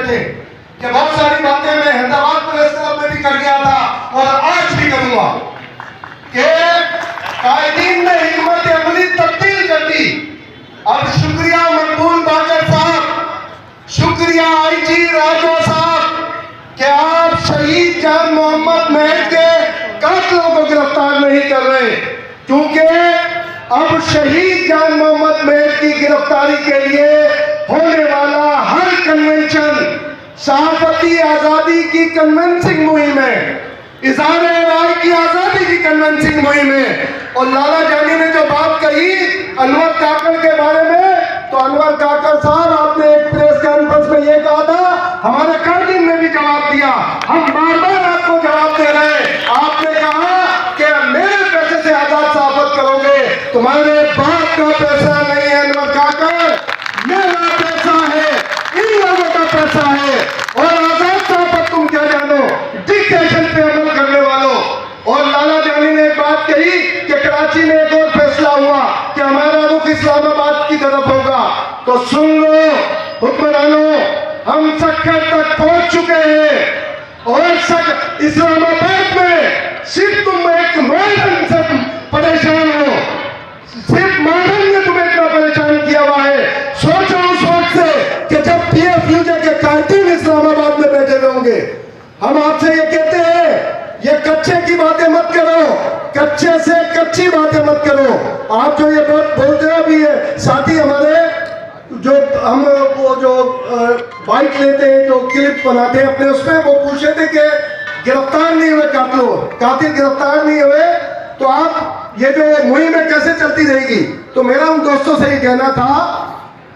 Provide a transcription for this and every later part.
बैठे कि बहुत सारी बातें मैं हैदराबाद प्रेस क्लब में भी कर गया था और आज भी करूंगा कि कायदीन ने हिकमत अमली तब्दील कर दी। अब शुक्रिया मकबूल बाकर साहब, शुक्रिया आईजी राजो साहब कि आप शहीद जान मोहम्मद महर के कातिलों को गिरफ्तार नहीं कर रहे, क्योंकि अब शहीद जान मोहम्मद महर की गिरफ्तारी के लिए होने वाला हर कन्वेंशन सहाफती आजादी की कन्वेंसिंग मुहिम है, इज़हार राय की आजादी की कन्वेंसिंग मुहिम है। और लाला जानी ने जो बात कही अनवर काकड़ के बारे में, तो अनवर काकड़ साहब आपने एक प्रेस कॉन्फ्रेंस में ये कहा था, हमारे कायदीन ने भी जवाब दिया, हम बार बार आपको जवाब दे रहे हैं। आपने कहा कि मेरे पैसे से आजाद सहाफत करोगे, तुम्हारे बाप का पैसा नहीं है अनवर काकड़, मेरा पैसा है, इन लोगों का पैसा है। और आजाद सहाफत तुम क्या जानो, डिक्टेशन पे अमल करने वालों। और लाला जानी ने एक बात कही कि कराची में एक और फैसला हुआ कि हमारा रुख इस्लामाबाद की तरफ होगा, तो सुन लो हुक्मरानों, हम सक्खर तक पहुंच चुके हैं और इस्लामाबाद में सिर्फ तुम एक मॉडर्न से परेशान हो, सिर्फ मॉडर्न ने तुम्हें इतना परेशान किया हुआ है। सोचो उस वक्त से कि जब पीएफयूजे के कातिल इस्लामाबाद में बैठे होंगे। हम आपसे ये कहते हैं, ये कच्चे की बातें मत करो, कच्चे से कच्ची बातें मत करो। आप जो ये बोलते हैं अभी ये साथी हमारे जो हम वो जो बाइक लेते हैं, जो क्लिप बनाते हैं अपने, उसमें वो पूछे थे कि गिरफ्तार नहीं हुए कातिल गिरफ्तार नहीं हुए तो आप ये जो मुहिम है कैसे चलती रहेगी। तो मेरा उन दोस्तों से ये कहना था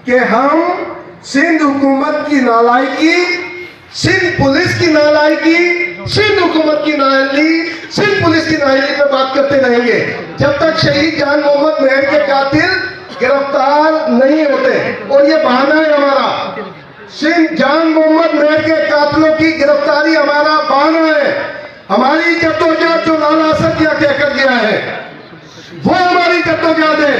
कि हम सिंध हुकूमत की नालायकी, सिंध पुलिस की नालायकी, सिंध हुकूमत की नाअहली, सिंध पुलिस की नाअहली पे बात करते रहेंगे जब तक शहीद जान मोहम्मद महर के कातिल गिरफ्तार नहीं होते। और ये बहाना है हमारा, सिंध जान मोहम्मद महर के कातिलों की गिरफ्तारी हमारा बहाना है। हमारी जद्दोजहद जो लाला असदिया कहकर गया है वो हमारी जद्दोजहद है,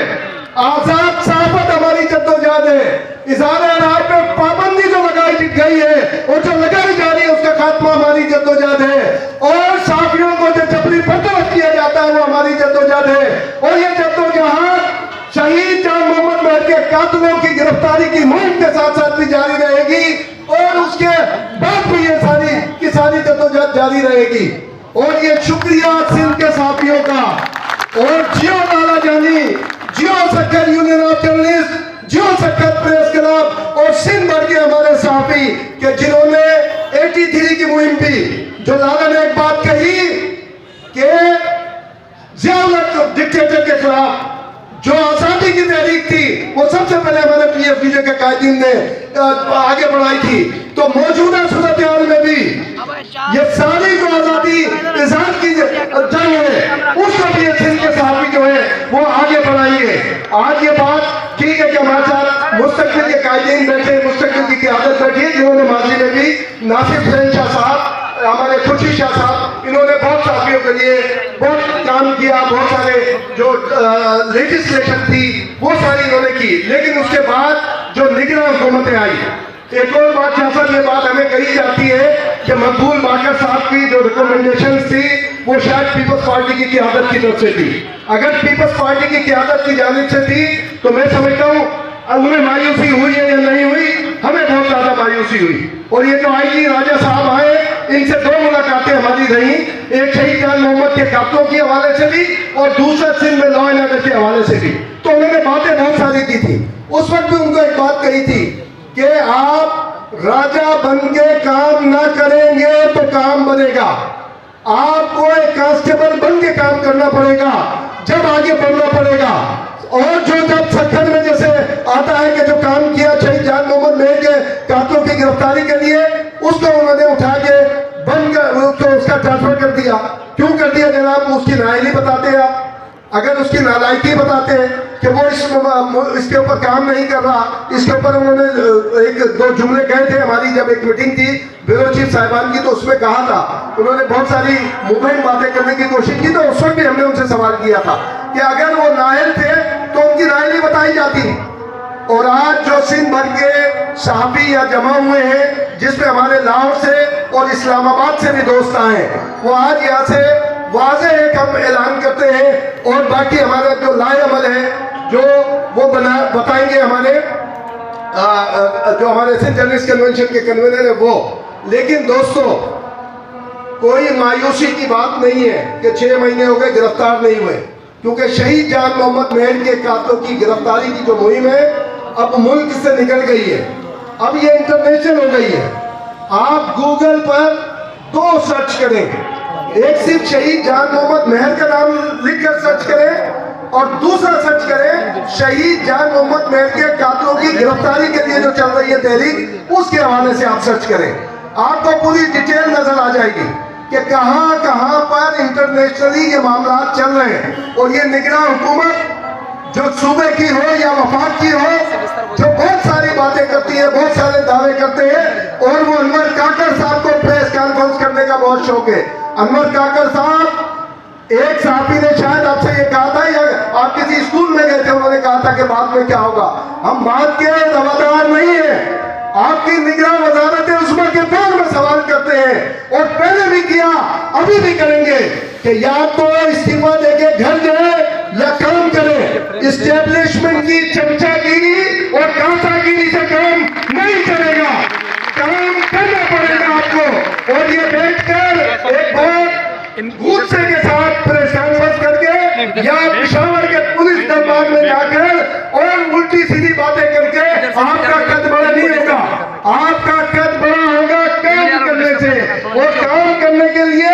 आजाद सहाफत हमारी जद्दोजहद है, इज़हार राय पे पाबंदी जो लगाई गई है और जो लगाई जा रही है उसका खात्मा हमारी जद्दोजहद है। और साफियों को जो जबरी बर्दाश्त किया जाता है वो हमारी जद्दोजहद है। और ये जद्दोजहद शहीद जान मोहम्मद महर के कातिलों की गिरफ्तारी की मुहिम के साथ साथ भी जारी रहेगी और उसके बाद भी ये सारी की सारी जद्दोजहद जारी रहेगी। और ये शुक्रिया सिंध के साथियों का, और जियो लाला जानी, जियो सक्खर यूनियन ऑफ जर्नलिस्ट, जियो सक्खर प्रेस क्लब और सिंध भर के हमारे साथी के जिन्होंने 83 की मुहिम थी। जो लाला ने एक बात कही कि ज़ियाउल डिक्टेटर के खिलाफ जो आजादी की तहरीक थी वो सबसे पहले हमारे पीएफयूजे के कायदीन ने आगे बढ़ाई थी। तो मौजूदा सूरत हाल में भी ये सारी जो आजादी इज़हार की जंग है उसको भी सिंध के साथी जो है वो आगे बढ़ाइए। आज ये बात ठीक है कि हमारे साथ मुस्तकबिल के कायदीन बैठे, मुस्तकबिल की क़यादत बैठी है, जिन्होंने माजी में भी नासिर हुसैन शाह साहब, हमारे खुर्शीद शाह साहब, इन्होंने बहुत साथियों के लिए बहुत काम किया, बहुत सारे जो लेजिस्लेशन थी वो सारी इन्होंने की। लेकिन उसके बाद जो निगरान हुकूमतें आई, एक और बात शाह साहब, ये बात हमें कही जाती है कि मकबूल बाकर साहब की जो रिकमेंडेशन थी वो शायद पीपल्स पार्टी की क़यादत की तरफ से थी। अगर पीपल्स पार्टी की क़यादत की जानिब से थी तो मैं समझता हूँ उन्हें मायूसी हुई है या नहीं हुई, हमें बहुत ज्यादा मायूसी हुई। और ये जो आईजी राजा साहब आए, इनसे 2 मुलाकातें हमारी रही, एक शहीद जान मोहम्मद के कातिलों के हवाले से भी और दूसरा सिंध में लॉ एंड ऑर्डर के हवाले से भी। तो उन्होंने बातें बहुत सारी की थी। उस वक्त भी उनको एक बात कही थी कि आप राजा बन के काम ना करेंगे तो काम बनेगा, आपको एक कांस्टेबल बन के काम करना पड़ेगा, जब आगे बढ़ना पड़ेगा। और जो जब सक्खर में जैसे आता है कि जो काम किया शहीद जान मोहम्मद महर के कातिलों की गिरफ्तारी के लिए, उसको उन्होंने उठा के बंद कर उसका ट्रांसफर कर दिया। क्यों कर दिया जनाब? उसकी नाअहली बताते हैं आप, अगर उसकी नालायकी बताते हैं कि वो इसके ऊपर काम नहीं कर रहा, इसके ऊपर उन्होंने 1-2 जुमले कहे थे। हमारी जब एक मीटिंग थी ब्यूरो चीफ साहिबान की तो उसमें कहा था, उन्होंने बहुत सारी मुबैन बातें करने की कोशिश की, तो उस वक्त भी हमने उनसे सवाल किया था कि अगर वो नाअहल थे तो उनकी नाअहली बताई जाती। और आज जो सिंध भर के सहाफ़ी या जमा हुए हैं जिसमें हमारे लाहौर से और इस्लामाबाद से भी दोस्त आए, वो आज यहाँ से वाज़े एक हम ऐलान करते हैं और बाकी हमारा जो लाएअमल है जो वो बताएंगे हमारे जो हमारे सिंध जर्नलिस्ट कन्वेंशन के कन्वीनर है वो। लेकिन दोस्तों, कोई मायूसी की बात नहीं है कि 6 महीने हो गए गिरफ्तार नहीं हुए, क्योंकि शहीद जान मोहम्मद मेहर के कातलों की गिरफ्तारी की जो मुहिम है अब मुल्क से निकल गई है, अब ये इंटरनेशनल हो गई है। आप गूगल पर 2 सर्च करें, एक सिर्फ शहीद जान मोहम्मद मेहर का नाम लिखकर सर्च करें और दूसरा सर्च करें शहीद जान मोहम्मद मेहर के कातलों की गिरफ्तारी के लिए जो चल रही है तहरीक, उसके हवाले से आप सर्च करें, आपको पूरी डिटेल नजर आ जाएगी कि कहां कहां पर इंटरनेशनली ये मामला चल रहे हैं। और ये निगरान हुकूमत जो सूबे की हो या वफाक की हो, जो बहुत सारी बातें करती है, बहुत सारे दावे करते हैं, और वो अनवर काकर साहब को प्रेस कॉन्फ्रेंस करने का बहुत शौक है। अनवर काकर साहब, एक साथी ने शायद आपसे ये कहा था या आप किसी स्कूल में गए थे, उन्होंने कहा था कि बाद में क्या होगा। हम बात के दवादार नहीं है, आपकी निगरान वजारत उसमें के दौर में सवाल करते हैं और पहले भी किया, अभी भी करेंगे कि या तो इस्तीफा देके घर जाए या काम करें। इस्टेब्लिशमेंट की चमचागिरी और कांटागिरी से काम नहीं चलेगा, काम करना पड़ेगा आपको। और ये बैठकर एक बार गुस्से के साथ प्रेस कॉन्फ्रेंस करके या पेशावर के पुलिस दरबार में जाकर और उल्टी सीधी बातें करके आपका कद बड़ा नहीं होगा, आपका कद बड़ा होगा काम करने से। और काम करने के लिए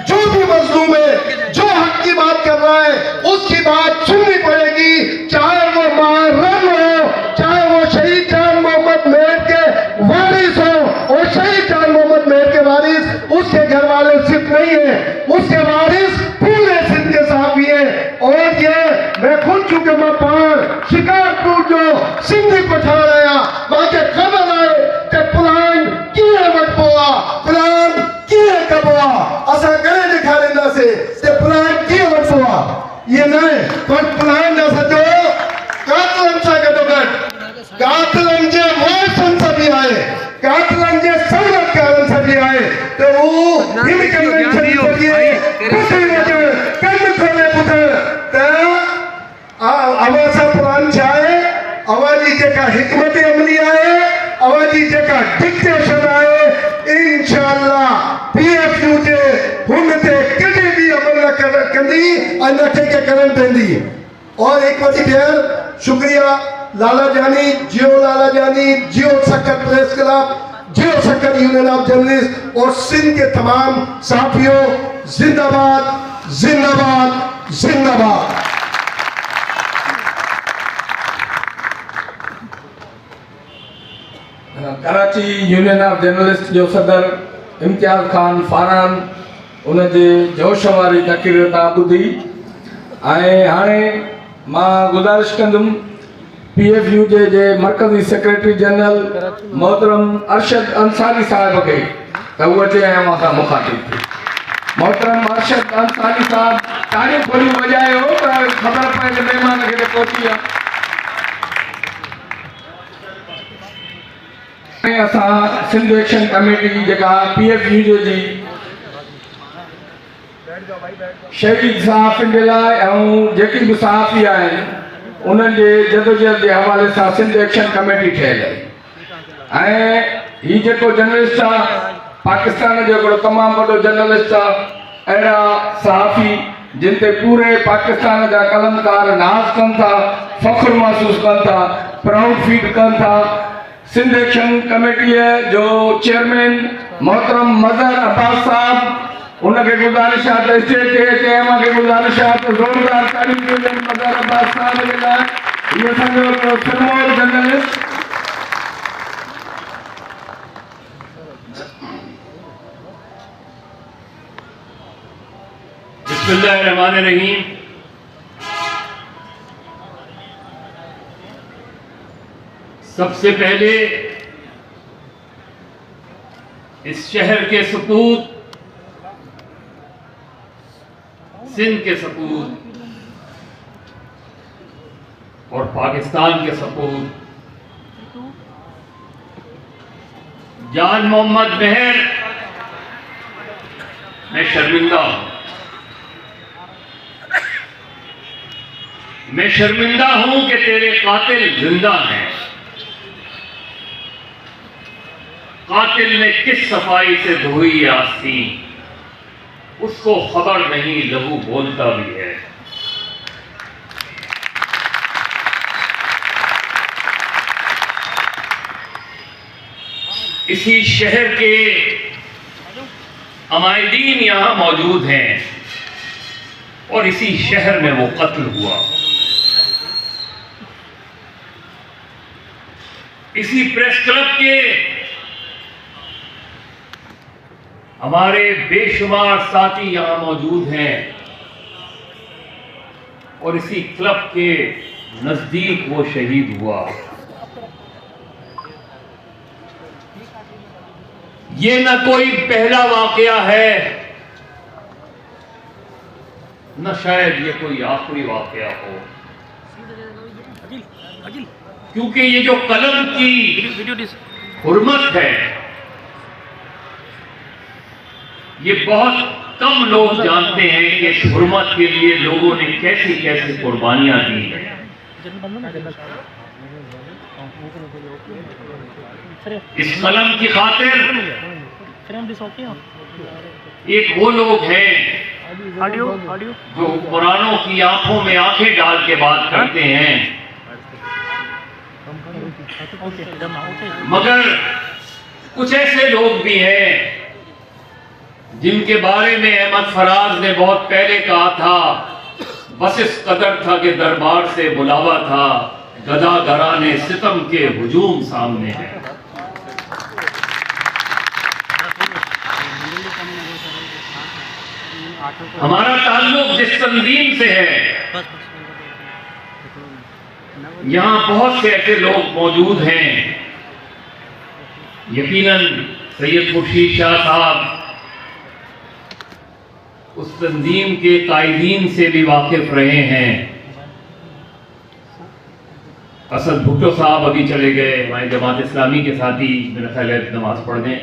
जो भी मजलूम है, जो हक की बात कर रहा है, उसकी बात सुननी पड़ेगी, चाहे वो मुहर्रम हो, चाहे वो शहीद जान मोहम्मद मेहर के वारिस हो। और शहीद जान मोहम्मद मेहर के वारिस उसके घर वाले सिर्फ नहीं है, उसके वारिस पूरे सिंध के साहबी है। और ये मैं खुद चुके मैं पार शिकारपुर जो सिंधी पठान आया, वहां के खबर आए कि प्लान किए मत पोआ, प्लान किए कबुआ, असा करे दिखा लेना से प्लान किए मत पोआ। ये नहीं पर प्लान न सजो कातलन सा गडोगड, कातलन जे मौसम सभी आए, कातलन जे सवलत कारण सभी आए, तो वो हिम कन्वेंशन करिए कुछ वजह कम खोले पुत्र तो आवासा प्लान चाहे आवाजी जेका हिकमत अमली आए, आवाजी जेका डिक्टेशन आए, इंशाअल्लाह पीएफयू जे हुन ते कदे भी अमल कंदी अनखे के करन देंदी। और एक बार फिर शुक्रिया लाला जानी, जियो लाला जानी, जियो सक्कर प्रेस क्लब, जियो सक्कर यूनियन ऑफ जर्नलिस्ट और सिंध के तमाम साथियों, जिंदाबाद जिंदाबाद जिंदाबाद। कराची यूनियन ऑफ जर्नलिस्ट जो सदर इम्तियाज़ खान फारान उन जे जोश वारी तक़रीर तव्हां ॿुधी। ऐं हाणे मां गुज़ारिश कंदुमि PFU जे मरकज़ी सेक्रेटरी जनरल मोहतरम अरशद अंसारी साहिब खे त उहो अचे ऐं असां मुखातिब थिए। मोहतरम अरशद अंसारी साहिब तारीफ़ खोलियूं वॼायो त ख़बर पए त महिमान खे पहुची आहे। असां सिंध एक्शन कमेटी जेका PFU जी शहीद सहाफ़ियुनि जे लाइ ऐं जेकी बि सहाफ़ी आहिनि उन्हनि जे जदोजहद जे हवाले सां सिंध एक्शन कमेटी ठहियल आहे। ऐं हीउ जेको जर्नलिस्ट आहे पाकिस्तान जो हिकिड़ो तमामु वॾो जर्नलिस्ट आहे, अहिड़ा सहाफ़ी जिन ते पूरे पाकिस्तान जा कलमकार नाज़ कनि था, फ़ख्रु महसूसु कनि था, प्राउड फील कनि था। सिंध एक्शन कमेटीअ जो चेयरमैन मोहतरम मज़हर अब्बास साहब, उनके गुज़ारिश आहे त स्टेज ते अचे, मूंखे गुज़ारिश आहे त ज़ोरदार तारीफ़ ॾिजनि मज़हर अब्बास साहब जे लाइ। इहो असांजो हिकिड़ो सिरमौर जर्नलिस्ट। बिस्मिल्लाहिर्रहमानिर्रहीम। सबसे पहले इस शहर के सपूत, सिंध के सपूत और पाकिस्तान के सपूत जान मोहम्मद मेहर, मैं शर्मिंदा हूं। मैं शर्मिंदा हूं कि तेरे कातिल जिंदा हैं। कातिल ने किस सफाई से धोई आस्तीन, उसको खबर नहीं लहू बोलता भी है। इसी शहर के अमायदीन यहां मौजूद हैं और इसी शहर में वो कत्ल हुआ। इसी प्रेस क्लब के हमारे बेशुमार साथी यहां मौजूद हैं और इसी क्लब के नजदीक वो शहीद हुआ। ये न कोई पहला वाकया है, न शायद ये कोई आखिरी वाकया हो, क्योंकि ये जो कलम की हुर्मत है, ये बहुत कम लोग जानते हैं कि इस हुर्मत के लिए लोगों ने कैसी कैसी कुर्बानियां दी हैं। इस कलम की खातिर एक वो लोग हैं जो कुरानों की आंखों में आंखें डाल के बात करते हैं, मगर कुछ ऐसे लोग भी हैं जिनके बारे में अहमद फराज ने बहुत पहले कहा था, बस इस कदर था कि दरबार से बुलावा था, गदा घराने सितम के हुजूम सामने है। हमारा ताल्लुक जिस तंजीम से है, यहां बहुत से ऐसे लोग मौजूद हैं, यकीनन सैयद खुर्शीद शाह साहब उस तंजीम के कायदीन से भी वाकिफ रहे हैं। असद भुट्टो साहब अभी चले गए, हमारे जमात इस्लामी के साथी, मेरा ख्याल है नमाज पढ़ दें।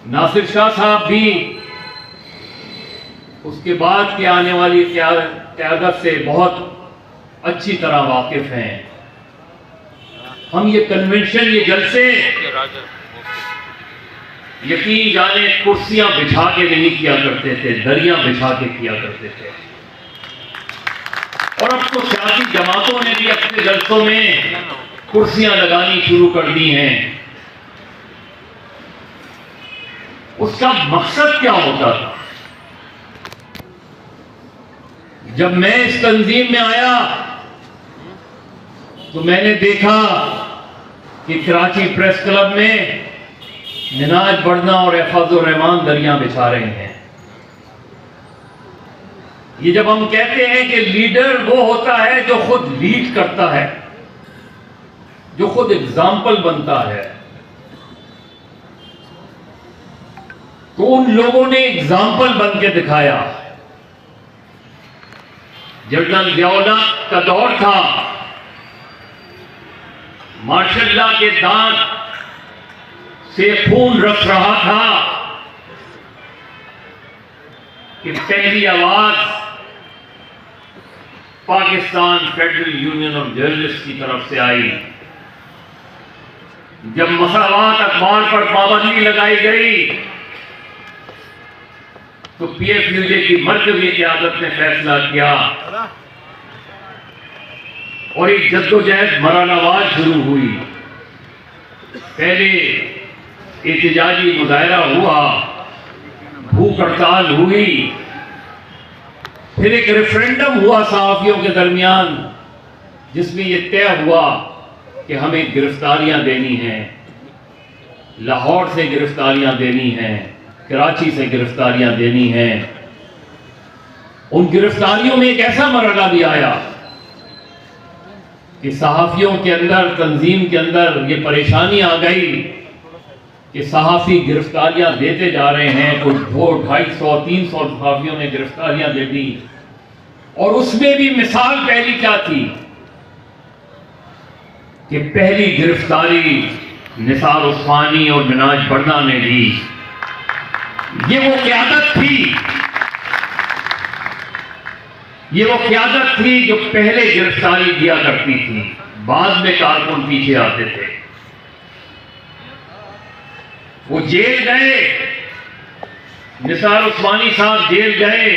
नासिर शाह साहब भी उसके बाद के आने वाली क़यादत से बहुत अच्छी तरह वाकिफ हैं। हम ये कन्वेंशन, ये जलसे यकीन जाने कुर्सियां बिछा के नहीं किया करते थे, दरियां बिछा के किया करते थे। और अब तो सियासी जमातों ने भी अपने जलसों में कुर्सियां लगानी शुरू कर दी हैं। उसका मकसद क्या होता था? जब मैं इस तंजीम में आया तो मैंने देखा कि कराची प्रेस क्लब में मिनाज बढ़ना और एफाजुर रहमान दरियां बिछा रहे हैं। ये जब हम कहते हैं कि लीडर वो होता है जो खुद लीड करता है, जो खुद एग्जाम्पल बनता है, तो उन लोगों ने एग्जाम्पल बन के दिखाया। जनरल ज़ियाउल्लाह का दौर था, माशाअल्लाह के दांत से खून रस रहा था कि पहली आवाज Pakistan federal union of journalist की तरफ से आई। जब मसावात अखबार पर पाबंदी लगाई गई तो PFUJ की मरकजी क़यादत ने फैसला किया और एक जद्दोजहद मरानावाज शुरू हुई। पहले एहतजाजी मुजाहरा हुआ, भूख हड़ताल हुई, फिर एक रेफरेंडम हुआ सहाफियों के दरमियान जिसमें यह तय हुआ कि हमें गिरफ्तारियां देनी हैं, लाहौर से गिरफ्तारियां देनी हैं, कराची से गिरफ्तारियां देनी हैं। उन गिरफ्तारियों में एक ऐसा मरहला भी आया कि सहाफियों के अंदर, तंजीम के अंदर ये परेशानी आ गई कि सहाफी गिरफ्तारियां देते जा रहे हैं। कुछ 200, 250, 300 सहाफियों ने गिरफ्तारियां दे दी। और उसमें भी मिसाल पहली क्या थी कि पहली गिरफ्तारी निसार उस्मानी और मिनाज बरना ने दी। ये वो क़यादत थी, ये वो क़यादत थी जो पहले गिरफ्तारी दिया करती थी, बाद में कारकुन पीछे आते थे। वो जेल गए, निसार उस्मानी साहब जेल गए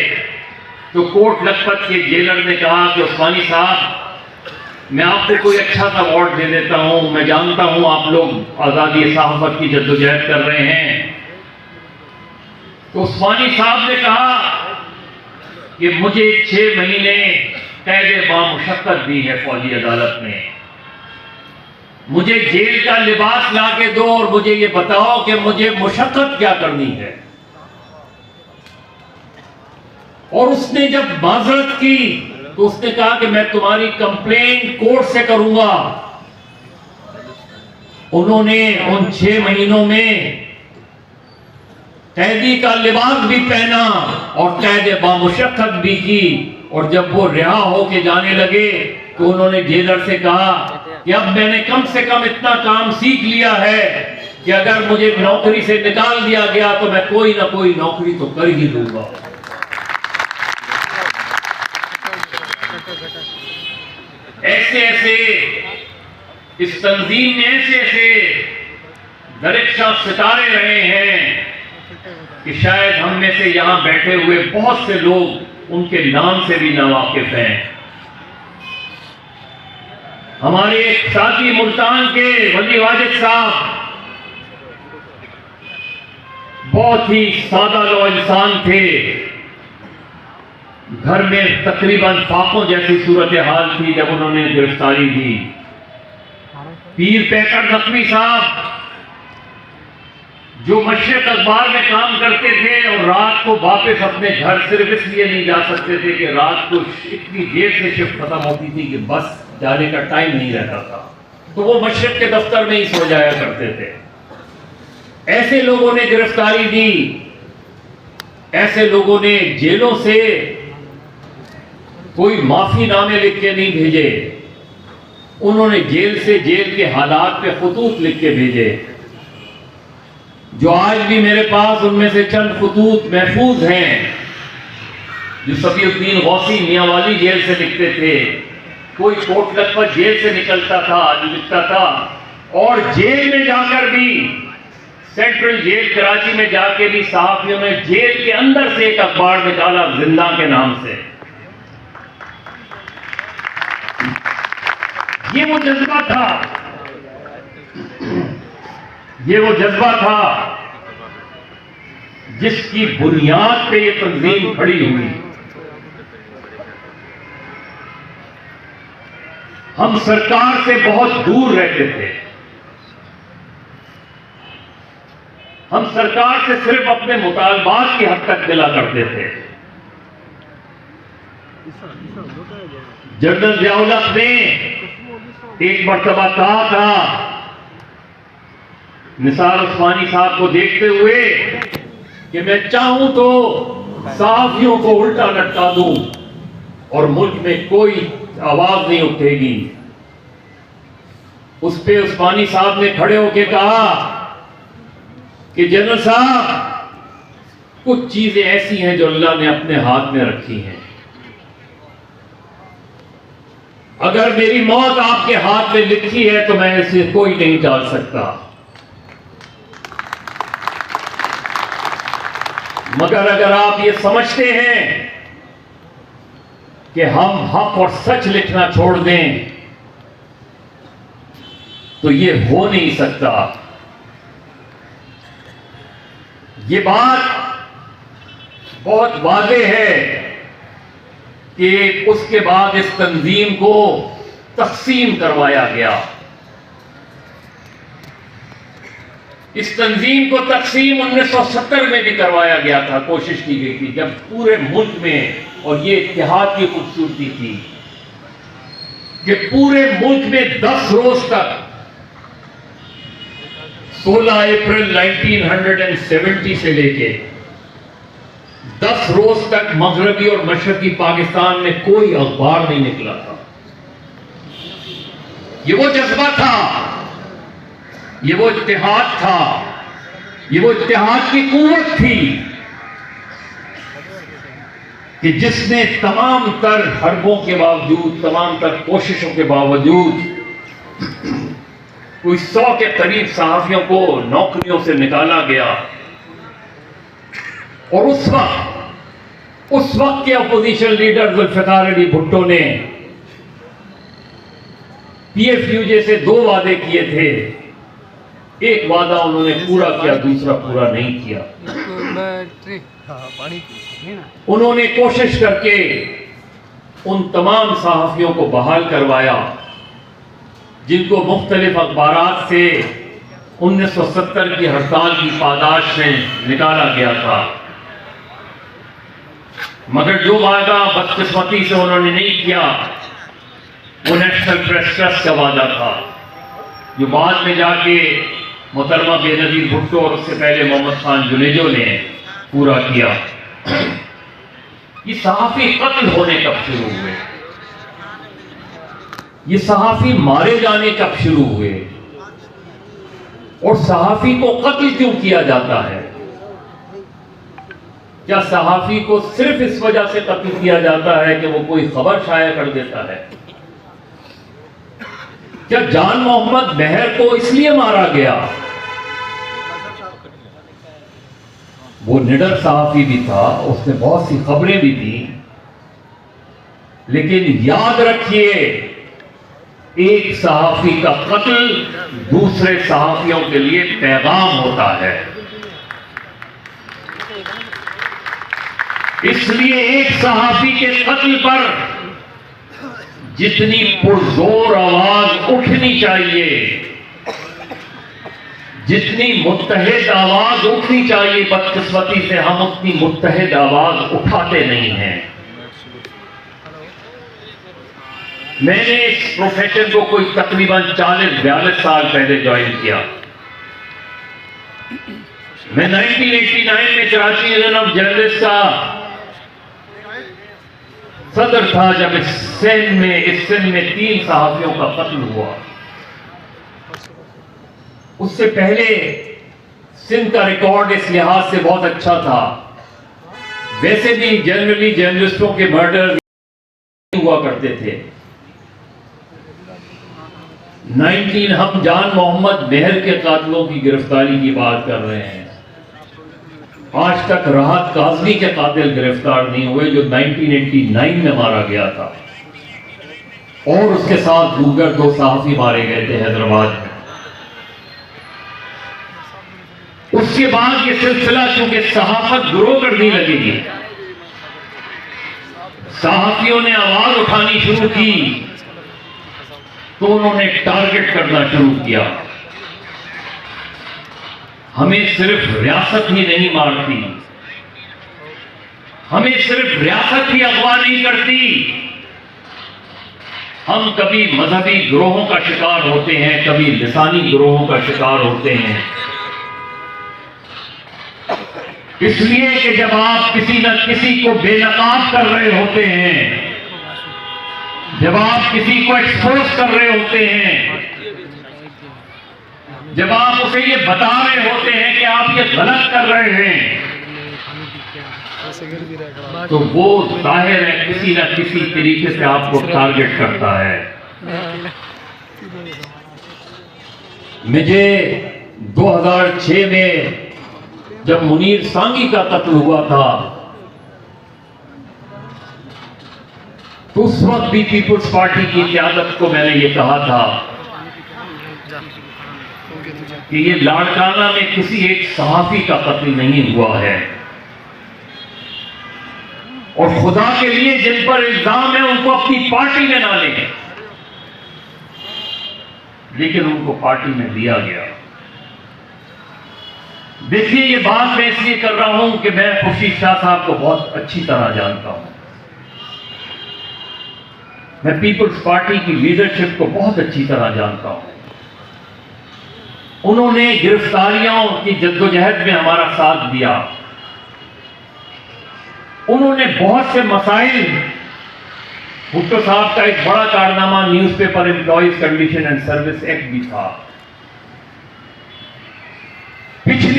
तो कोट लखपत के जेलर ने कहा कि उस्मानी साहब, मैं आपको कोई अच्छा सा अवार्ड दे देता हूं, मैं जानता हूं आप लोग आज़ादी सहाफ़त की जद्दोजहद कर रहे हैं। तो उस्मानी साहब ने कहा कि मुझे 6 महीने कैद बामुशक्कत दी है फौजी अदालत ने, मुझे जेल का लिबास ला के दो और मुझे ये बताओ कि मुझे मुशक्कत क्या करनी है। और उसने जब माजरत की तो उसने कहा कि मैं तुम्हारी कंप्लेंट कोर्ट से करूंगा। उन्होंने उन 6 महीनों में कैदी का लिबास भी पहना और कैद बामुशक्कत भी की, और जब वो रिहा होके जाने लगे तो उन्होंने जेलर से कहा कि अब मैंने कम से कम इतना काम सीख लिया है कि अगर मुझे नौकरी से निकाल दिया गया तो मैं कोई ना कोई नौकरी तो कर ही लूंगा। ऐसे ऐसे इस तंजीम में ऐसे ऐसे दरिक्शा सितारे रहे हैं कि शायद हम में से यहां बैठे हुए बहुत से लोग उनके नाम से भी नावाकिफ हैं। हमारे एक साथी मुल्तान के वली वाजिद साहब बहुत ही सादा लो इंसान थे। घर में तकरीबन फाकों जैसी सूरत हाल थी जब उन्होंने गिरफ्तारी दी। पीर पैकर नकवी साहब जो मशरक अखबार में काम करते थे और रात को वापस अपने घर सिर्फ इसलिए नहीं जा सकते थे कि रात को इतनी देर से शिफ्ट खत्म होती थी कि बस जाने का टाइम नहीं रहता था, तो वो मशरक के दफ्तर में ही सो जाया करते थे। ऐसे लोगों ने गिरफ्तारी दी, ऐसे लोगों ने जेलों से कोई माफी नामे लिख के नहीं भेजे, उन्होंने जेल से जेल के हालात पे खतूत लिख के भेजे, जो आज भी मेरे पास उनमें से चंद खतूत महफूज हैं, जो सफीउद्दीन गौसी मियांवाली जेल से लिखते थे। कोई कोट लखपत जेल से निकलता था, लिखता था, और जेल में जाकर भी, सेंट्रल जेल कराची में जाके भी सहाफियों ने जेल के अंदर से एक अखबार निकाला जिंदा के नाम से। ये वो जज्बा था, ये वो जज्बा था जिसकी बुनियाद पे ये तंजीम खड़ी हुई। हम सरकार से बहुत दूर रहते थे, हम सरकार से सिर्फ अपने मुतालबात की हद तक दिला करते थे। जनरल जियाउल हक ने एक मर्तबा कहा था निसार उस्मानी साहब को देखते हुए कि मैं चाहूं तो सहाफियों को उल्टा लटका दूं और मुल्क में कोई आवाज नहीं उठेगी। उस पे उस्मानी साहब ने खड़े होकर कहा कि जनरल साहब, कुछ चीजें ऐसी हैं जो अल्लाह ने अपने हाथ में रखी हैं, अगर मेरी मौत आपके हाथ में लिखी है तो मैं इसे कोई नहीं टाल सकता, मगर अगर आप ये समझते हैं कि हम हक और सच लिखना छोड़ दें तो ये हो नहीं सकता। ये बात बहुत वाज़ेह है कि उसके बाद इस तंजीम को तकसीम करवाया गया। इस तंजीम को तकसीम 1970 में भी करवाया गया था, कोशिश की गई थी, जब पूरे मुल्क में, और ये इत्तेहाद की खूबसूरती थी कि पूरे मुल्क में 10 रोज तक 16 अप्रैल 1970 से लेके 10 रोज तक मगरबी और मशरकी पाकिस्तान में कोई अखबार नहीं निकला था। ये वो जज्बा था ये वो इत्तेहाद था, ये वो इत्तेहाद की कुव्वत थी कि जिसने तमाम तर हरबों के बावजूद, तमाम तर कोशिशों के बावजूद कोई 100 के करीब सहाफियों को नौकरियों से निकाला गया। और उस वक्त के अपोजिशन लीडर जुल्फिकार अली भुट्टो ने PFU जैसे 2 वादे किए थे। एक वादा उन्होंने पूरा किया, दूसरा पूरा नहीं किया। उन्होंने कोशिश करके उन तमाम सहाफियों को बहाल करवाया जिनको मुख्तलिफ अखबारात से 1970 की हड़ताल की पादाश में निकाला गया था, मगर जो वादा बदकिस्मती से उन्होंने नहीं किया वो नेशनल प्रेस ट्रस्ट का वादा था, जो बाद में जाके मोहतरमा बेनजीर भुट्टो और उससे पहले मोहम्मद खान जुनेजो ने पूरा किया। ये सहाफी कत्ल होने कब शुरू हुए, ये सहाफी मारे जाने कब शुरू हुए, और सहाफी को कत्ल क्यों किया जाता है? क्या सहाफी को सिर्फ इस वजह से कत्ल किया जाता है कि वो कोई खबर शाया कर देता है? क्या जान मोहम्मद मेहर को इसलिए मारा गया? वो निडर सहाफी भी था, उसने बहुत सी खबरें भी दी, लेकिन याद रखिए एक सहाफी का कत्ल दूसरे सहाफियों के लिए पैगाम होता है। इसलिए एक सहाफी के कत्ल पर जितनी पुरजोर आवाज उठनी चाहिए, जितनी मुत्तहिद आवाज उठनी चाहिए, बदकिस्मती से हम उतनी मुत्तहिद आवाज उठाते नहीं हैं। मैंने इस प्रोफेशन को कोई तकरीबन 40-42 साल पहले ज्वाइन किया। मैं 1989 में कराची यूनियन ऑफ जर्नलिस्ट का सदर था जब इस सिंध में 3 सहाफियों का कत्ल हुआ। उससे पहले सिंध का रिकॉर्ड इस लिहाज से बहुत अच्छा था, वैसे भी जनरली जर्नलिस्टों के मर्डर हुआ करते थे। हम जान मोहम्मद मेहर के कातलों की गिरफ्तारी की बात कर रहे हैं। आज तक राहत काजमी के कातिल गिरफ्तार नहीं हुए जो 1989 में मारा गया था, और उसके साथ दीगर 2 सहाफी मारे गए थे हैदराबाद में। उसके बाद ये सिलसिला चूंकि सहाफत ग्रो करने लगेगी, सहाफियों ने आवाज उठानी शुरू की, तो उन्होंने टारगेट करना शुरू किया। हमें सिर्फ रियासत ही नहीं मारती, हमें सिर्फ रियासत ही अगवा नहीं करती, हम कभी मजहबी गिरोहों का शिकार होते हैं, कभी लिसानी गिरोहों का शिकार होते हैं। इसलिए कि जब आप किसी न किसी को बेनकाब कर रहे होते हैं, जब आप किसी को एक्सपोज कर रहे होते हैं, जब आप उसे ये बता रहे होते हैं कि आप ये गलत कर रहे हैं, तो वो जाहिर है किसी न किसी तरीके से आपको टारगेट करता है। मुझे 2006 में जब मुनीर सांगी का कत्ल हुआ था, तो उस वक्त भी पीपुल्स पार्टी की क़यादत को मैंने ये कहा था कि ये लाड़काना में किसी एक सहाफी का कत्ल नहीं हुआ है, और खुदा के लिए जिन पर इल्जाम है उनको अपनी पार्टी में ना लें, लेकिन उनको पार्टी में लिया गया। देखिए, ये बात मैं इसलिए कर रहा हूं कि मैं खुर्शीद शाह साहब को बहुत अच्छी तरह जानता हूं, मैं पीपुल्स पार्टी की लीडरशिप को बहुत अच्छी तरह जानता हूं। उन्होंने गिरफ्तारियों की जद्दोजहद में हमारा साथ दिया, उन्होंने बहुत से मसाइल, भुट्टो साहब का एक बड़ा कारनामा newspaper employees condition and service act भी था,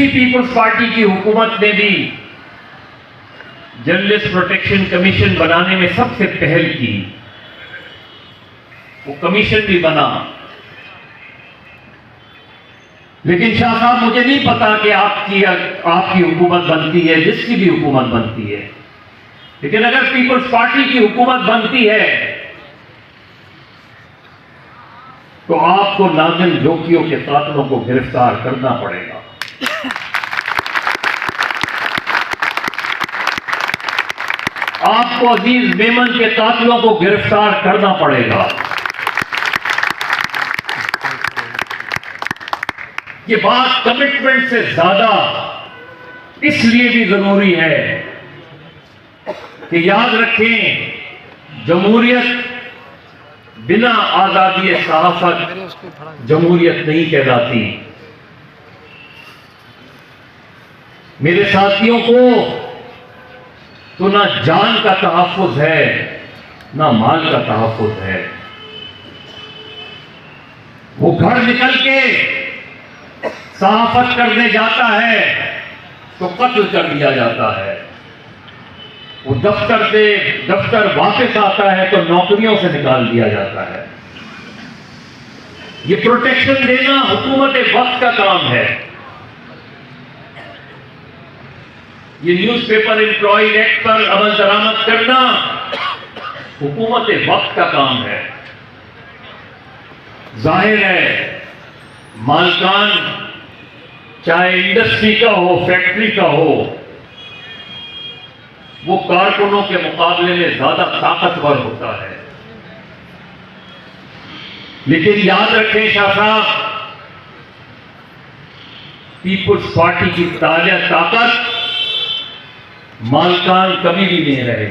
पिछली पीपल्स पार्टी की हुकूमत ने भी जर्नलिस्ट प्रोटेक्शन कमीशन बनाने में सबसे पहल की। वो कमीशन भी बना। लेकिन शाह साहब, मुझे नहीं पता कि आपकी हुकूमत बनती है, जिसकी भी हुकूमत बनती है, लेकिन अगर पीपल्स पार्टी की हुकूमत बनती है तो आपको नाज़िम जोकियों के कातिलों को गिरफ्तार करना पड़ेगा। आपको अजीज मेमन के कातिलों को गिरफ्तार करना पड़ेगा। ये बात कमिटमेंट से ज्यादा इसलिए भी जरूरी है कि याद रखें, जमहूरियत बिना आजादी सहाफत जमहूरियत नहीं कहलाती। मेरे साथियों को तो ना जान का तहफ्फुज है, ना माल का तहफ्फुज है। वो घर निकल के सहाफत करने जाता है तो कत्ल कर दिया जाता है। वो दफ्तर वापस आता है तो नौकरियों से निकाल दिया जाता है। ये प्रोटेक्शन देना हुकूमत वक्त का काम है। ये न्यूज़पेपर एम्प्लॉय एक्ट पर अमल दरामद करना हुकूमत वक्त का काम है। जाहिर है, मालकान चाहे इंडस्ट्री का हो, फैक्ट्री का हो, वो कारकुनों के मुकाबले में ज्यादा ताकतवर होता है। लेकिन याद रखें शाह साहब, पीपुल्स पार्टी की ताकत मालकान कभी भी नहीं रहे।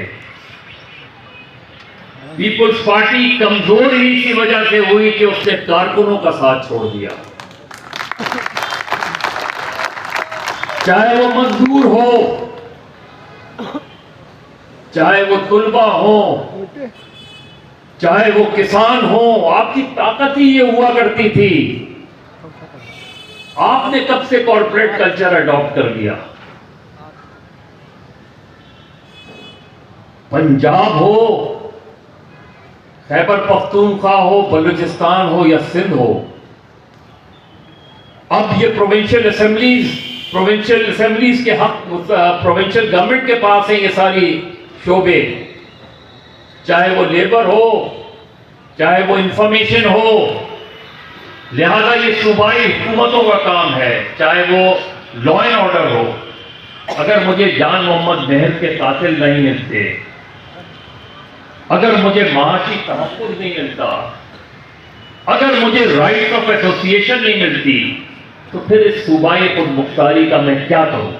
पीपुल्स पार्टी कमजोर ही इसी वजह से हुई कि उसने कारकुनों का साथ छोड़ दिया। चाहे वो मजदूर हो, चाहे वो तुलबा हो, चाहे वो किसान हो, आपकी ताकत ही ये हुआ करती थी। आपने कब से कॉर्पोरेट कल्चर अडॉप्ट कर लिया? पंजाब हो, खैबर पख्तूनख्वा हो, बलूचिस्तान हो या सिंध हो, अब ये प्रोविंशियल असेंबलीज के हक प्रोविंशियल गवर्नमेंट के पास है ये सारी शोबे, चाहे वो लेबर हो, चाहे वो इंफॉर्मेशन हो। लिहाजा ये सूबाई हुकूमतों का काम है, चाहे वो लॉ एंड ऑर्डर हो। अगर मुझे जान मोहम्मद महर के कातिल नहीं मिलते, अगर मुझे माशी तहफ्फुज़ नहीं मिलता, अगर मुझे राइट ऑफ एसोसिएशन नहीं मिलती, तो फिर इस सूबाई मुख्तारी का मैं क्या करूं?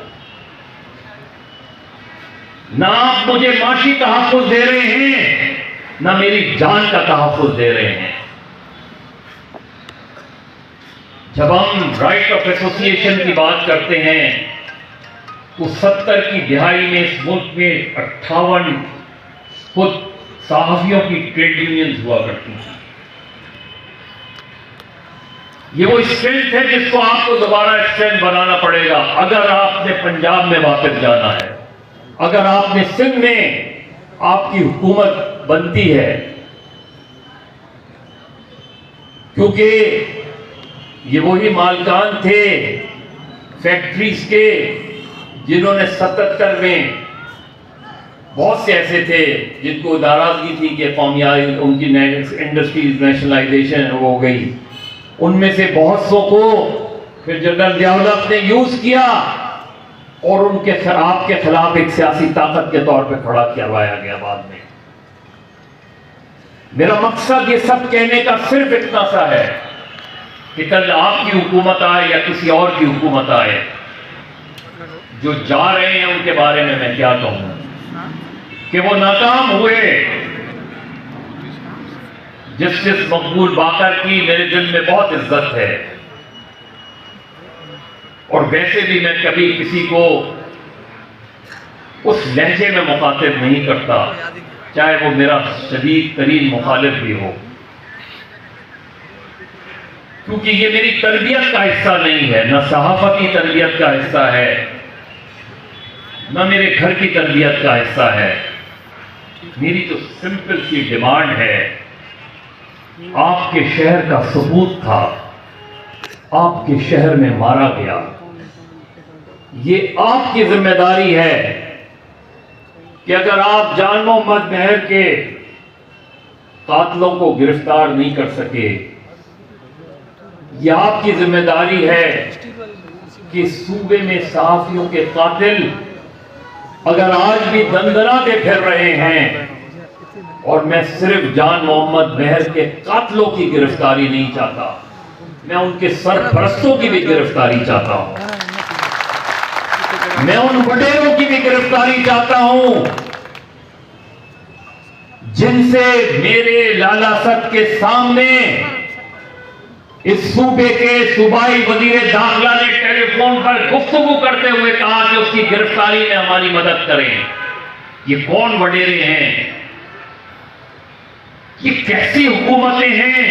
ना आप मुझे माशी तहफ्फुज़ दे रहे हैं, ना मेरी जान का तहफ्फुज़ दे रहे हैं। जब हम राइट ऑफ एसोसिएशन की बात करते हैं तो 70 की दिहाई में इस मुल्क में 58 खुद सहाफियों की ट्रेड यूनियंस हुआ करती थी। ये वो स्ट्रेंथ है जिसको आपको दोबारा स्ट्रेंथ बनाना पड़ेगा अगर आपने पंजाब में वापस जाना है, अगर आपने सिंध में आपकी हुकूमत बनती है। क्योंकि ये वही मालकान थे फैक्ट्रीज के जिन्होंने 77 में, बहुत से ऐसे थे जिनको नाराजगी थी कि कौमियात उनकी इंडस्ट्रीज नेशनलाइजेशन हो गई, उनमें से बहुत सौ को फिर जनरल ज़ियाउल ने यूज किया और उनके आपके खिलाफ एक सियासी ताकत के तौर पे खड़ा करवाया गया बाद में। मेरा मकसद ये सब कहने का सिर्फ इतना सा है कि कल आपकी हुकूमत आए या किसी और की हुकूमत आए, जो जा रहे हैं उनके बारे में मैं क्या कहूं कि वो नाकाम हुए। जस्टिस मकबूल बाकर की मेरे दिल में बहुत इज्जत है और वैसे भी मैं कभी किसी को उस लहजे में मुखातिब नहीं करता, चाहे वो मेरा शदीद तरीन मुखालिफ भी हो। क्योंकि ये मेरी तरबियत का हिस्सा नहीं है, न सहाफती तरबियत का हिस्सा है, न मेरे घर की तरबियत का हिस्सा है। मेरी तो सिंपल सी डिमांड है, आपके शहर का सबूत था, आपके शहर में मारा गया, ये आपकी जिम्मेदारी है कि अगर आप जान मोहम्मद मेहर के कातलों को गिरफ्तार नहीं कर सके, यह आपकी जिम्मेदारी है कि सूबे में सहाफियों के कातिल अगर आज भी दंदनाते फिर रहे हैं, और मैं सिर्फ जान मोहम्मद मेहर के कातलों की गिरफ्तारी नहीं चाहता, मैं उनके सरपरस्तों की भी गिरफ्तारी चाहता हूं, मैं उन वडेरों की भी गिरफ्तारी चाहता हूं जिनसे मेरे लाला सद के सामने इस सूबे के सूबाई वजीर दाखिला ने टेलीफोन पर गुफ्तगू करते हुए कहा कि उसकी गिरफ्तारी में हमारी मदद करें। ये कौन वडेरे हैं? ये कैसी हुकूमतें हैं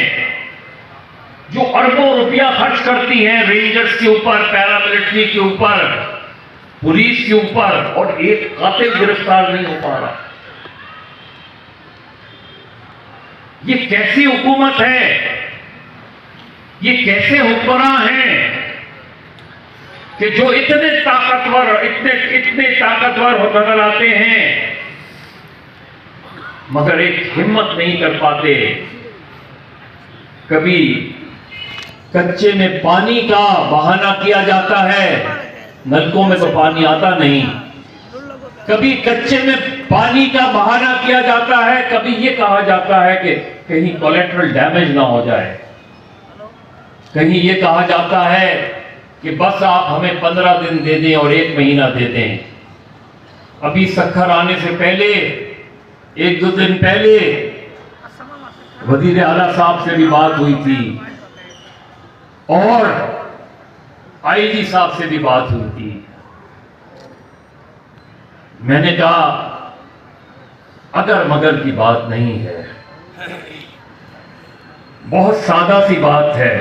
जो अरबों रुपया खर्च करती हैं रेंजर्स के ऊपर, पैरामिलिट्री के ऊपर, पुलिस के ऊपर, और एक कातिल गिरफ्तार नहीं हो पा रहा। ये कैसी हुकूमत है? ये कैसे हुक्मरान हैं कि जो इतने ताकतवर नजर आते हैं मगर एक हिम्मत नहीं कर पाते। कभी कच्चे में पानी का बहाना किया जाता है, नलकों में तो पानी आता नहीं। कभी कच्चे में पानी का बहाना किया जाता है, कभी ये कहा जाता है कि कहीं कोलेटरल डैमेज ना हो जाए, कहीं ये कहा जाता है कि बस आप हमें 15 दिन दे दें और 1 महीना दे दें। अभी सखर आने से पहले 1-2 दिन पहले वजीर आला साहब से भी बात हुई थी और आईजी साहब से भी बात हुई थी। मैंने कहा अगर मगर की बात नहीं है, बहुत सादा सी बात है।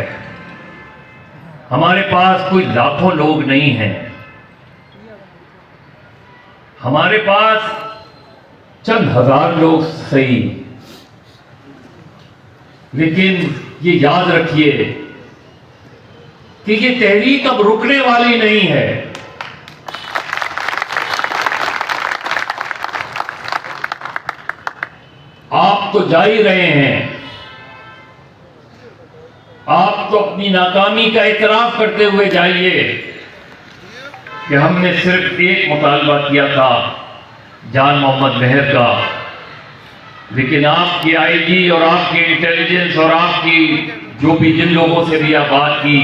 हमारे पास कोई लाखों लोग नहीं हैं, हमारे पास चंद हजार लोग सही, लेकिन ये याद रखिए कि ये तहरीक अब रुकने वाली नहीं है। आप तो जा ही रहे हैं, आप तो अपनी नाकामी का इतराफ करते हुए जाइए कि हमने सिर्फ एक मुतालबा किया था जान मोहम्मद मेहर का, लेकिन आपकी आईजी और आपकी इंटेलिजेंस और आपकी जो भी जिन लोगों से भी आप बात की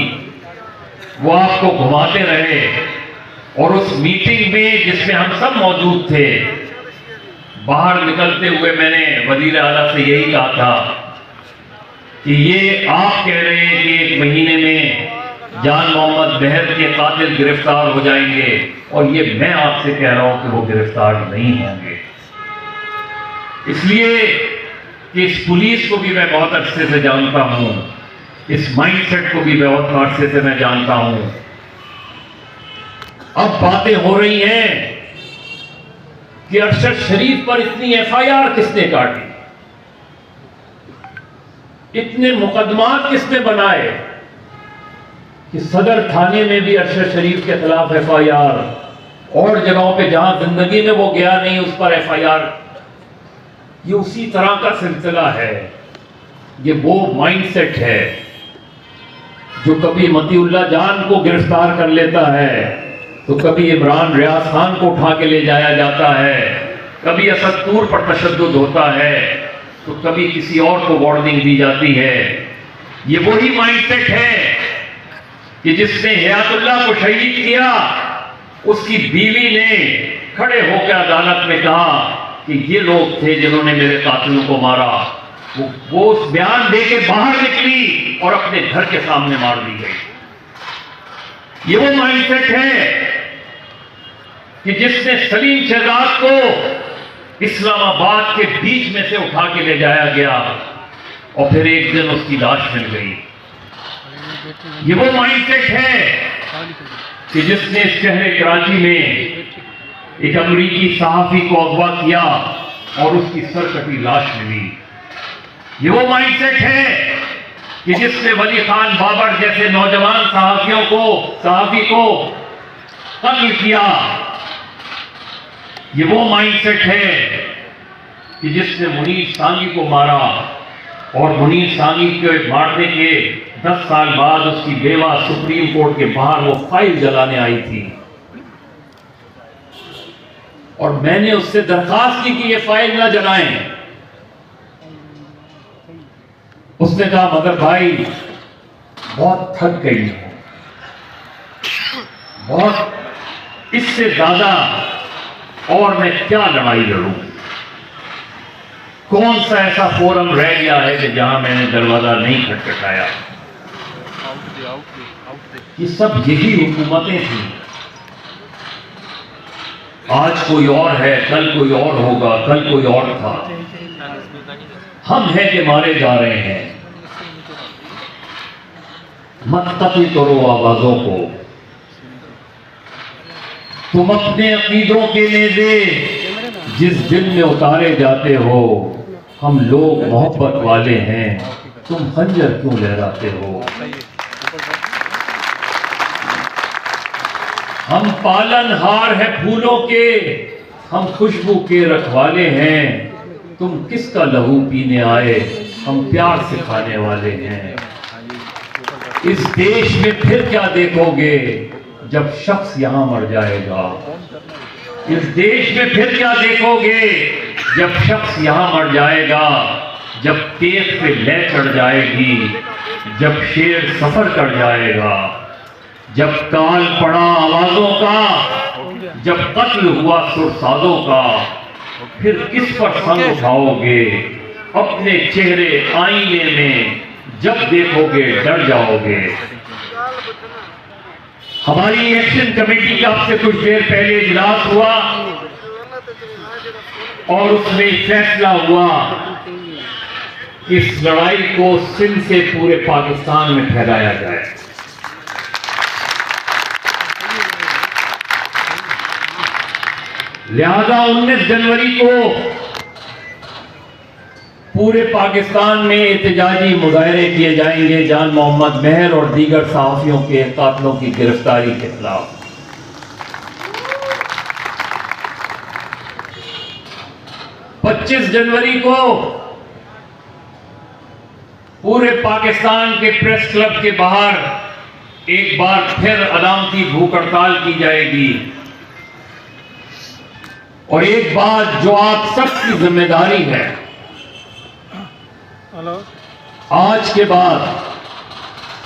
वो आपको घुमाते रहे। और उस मीटिंग में जिसमें हम सब मौजूद थे, बाहर निकलते हुए मैंने वजीर आला से यही कहा था कि ये आप कह रहे हैं कि 1 महीने में जान मोहम्मद मेहर के कातिल गिरफ्तार हो जाएंगे, और ये मैं आपसे कह रहा हूं कि वो गिरफ्तार नहीं होंगे। इसलिए कि इस पुलिस को भी मैं बहुत अच्छे से जानता हूं, इस माइंडसेट को भी बहुत अच्छे से मैं जानता हूं। अब बातें हो रही हैं कि अरशद शरीफ पर इतनी FIR किसने काटी, इतने मुकदमात किसने बनाए कि सदर थाने में भी अरशद शरीफ के खिलाफ FIR, और जगहों पे जहां जिंदगी में वो गया नहीं उस पर FIR। ये उसी तरह का सिलसिला है। ये वो माइंडसेट है जो कभी मतीउल्लाह जान को गिरफ्तार कर लेता है, तो कभी इमरान रियाज खान को उठा के ले जाया जाता है, कभी असद तूर पर तशद्दुद होता है, तो कभी किसी और को वार्निंग दी जाती है। ये वही माइंडसेट है कि जिसने हयातुल्लाह को शहीद किया, उसकी बीवी ने खड़े होकर अदालत में कहा कि ये लोग थे जिन्होंने मेरे कातिलों को मारा। वो उस बयान दे के बाहर निकली और अपने घर के सामने मार दी गई। ये वो माइंडसेट है कि जिसने सलीम शहजाद को इस्लामाबाद के बीच में से उठा के ले जाया गया और फिर एक दिन उसकी लाश मिल गई। ये वो माइंडसेट है कि जिसने शहर कराची में एक अमरीकी सहाफी को अगवा किया और उसकी सरकटी लाश मिली। ये वो माइंडसेट है कि जिसने वली खान बाबर जैसे नौजवान सहाफी को कत्ल किया। ये वो माइंडसेट है कि जिसने मुनीर सांगी को मारा और मुनीर सांगी के मारने के 10 साल बाद उसकी बेवा सुप्रीम कोर्ट के बाहर वो फाइल जलाने आई थी और मैंने उससे दरखास्त की कि ये फाइल ना जलाएं। उसने कहा मगर भाई बहुत थक गई हूं, बहुत, इससे ज्यादा और मैं क्या लड़ाई लड़ूं। कौन सा ऐसा फोरम रह गया है कि जहां मैंने दरवाजा नहीं खटखटाया। ये सब यही हुकूमतें थी। आज कोई और है, कल कोई और होगा, कल कोई और था। हम हैं कि मारे जा रहे हैं। मत कत्ल करो आवाजों को। तुम अपने अकीदों के नेज़े जिस दिल में उतारे जाते हो, हम लोग मोहब्बत वाले हैं, तुम खंजर क्यों लहराते हो। हम पालनहार है फूलों के, हम खुशबू के रखवाले हैं, तुम किसका लहू पीने आए, हम प्यार से खाने वाले हैं। इस देश में फिर क्या देखोगे जब शख्स यहां मर जाएगा। इस देश में फिर क्या देखोगे जब शख्स यहां मर जाएगा। जब तेज पे लय चढ़ जाएगी, जब शेर सफर कर जाएगा, जब काल पड़ा आवाजों का, जब कत्ल हुआ सुरसादों का, फिर किस पर संग उठाओगे। अपने चेहरे आईने में जब देखोगे डर जाओगे। हमारी एक्शन कमेटी का आपसे कुछ देर पहले इजलास हुआ और उसमें फैसला हुआ कि इस लड़ाई को सिंध से पूरे पाकिस्तान में फैलाया जाए। लिहाजा 19 जनवरी को पूरे पाकिस्तान में एहतजाजी मुजाहरे किए जाएंगे जान मोहम्मद महर और दीगर सहाफियों के कातलों की गिरफ्तारी के खिलाफ। 25 जनवरी को पूरे पाकिस्तान के प्रेस क्लब के बाहर एक बार फिर अलामती भूख हड़ताल की जाएगी और एक बात जो आप सबकी जिम्मेदारी है, आज के बाद,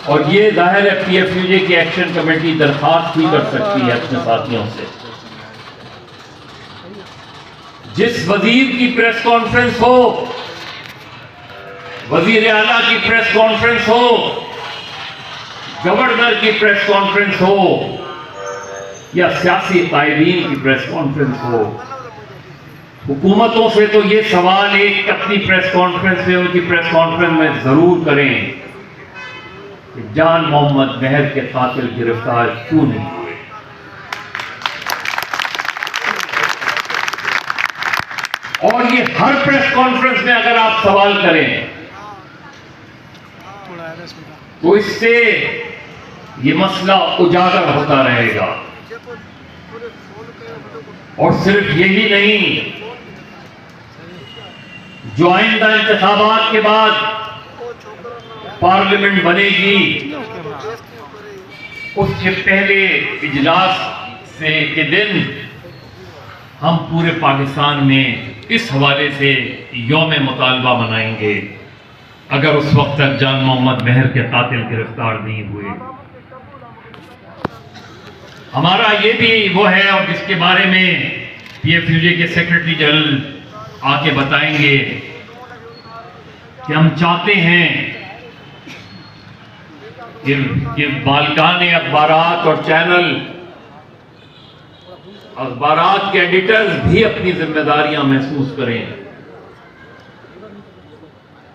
और ये जाहिर है पीएफयूजे की एक्शन कमेटी दरखास्त भी कर सकती है अपने साथियों से, जिस वजीर की प्रेस कॉन्फ्रेंस हो, वजीर आला की प्रेस कॉन्फ्रेंस हो, गवर्नर की प्रेस कॉन्फ्रेंस हो या सियासी कायदीन की प्रेस कॉन्फ्रेंस हो, हुकूमतों से तो ये सवाल एक अपनी प्रेस कॉन्फ्रेंस में, उनकी प्रेस कॉन्फ्रेंस में जरूर करें कि जान मोहम्मद महर के कातिल गिरफ्तार क्यों नहीं हुए। और ये हर प्रेस कॉन्फ्रेंस में अगर आप सवाल करें तो इससे ये मसला उजागर होता रहेगा। और सिर्फ यही नहीं, जो आइंदा इंतखाबात के बाद पार्लियामेंट बनेगी उसके पहले इजलास के दिन हम पूरे पाकिस्तान में इस हवाले से यौम मुतालबा मनाएंगे अगर उस वक्त तक जान मोहम्मद महर के कातिल गिरफ्तार नहीं हुए। हमारा ये भी वो है और जिसके बारे में पीएफयूजे के सेक्रेटरी जनरल आके बताएंगे कि हम चाहते हैं कि बालकान अखबारात और चैनल अखबारात के एडिटर्स भी अपनी जिम्मेदारियां महसूस करें।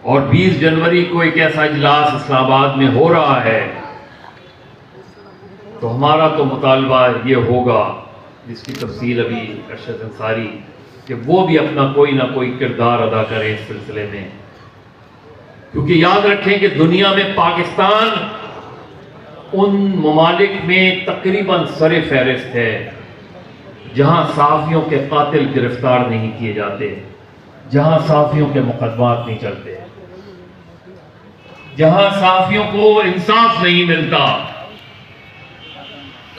और 20 जनवरी को एक ऐसा इजलास इस्लामाबाद में हो रहा है तो हमारा तो मुतालबा ये होगा, जिसकी तफसील अभी अरशद अंसारी, कि वो भी अपना कोई ना कोई किरदार अदा करे इस सिलसिले में। क्योंकि याद रखें कि दुनिया में पाकिस्तान उन ममालिक में तकरीबन सरे फहरिस्त है जहाँ सहाफ़ियों के कातिल गिरफ्तार नहीं किए जाते, जहाँ सहाफ़ियों के मुकदमात नहीं चलते, जहाँ सहाफ़ियों को इंसाफ नहीं मिलता।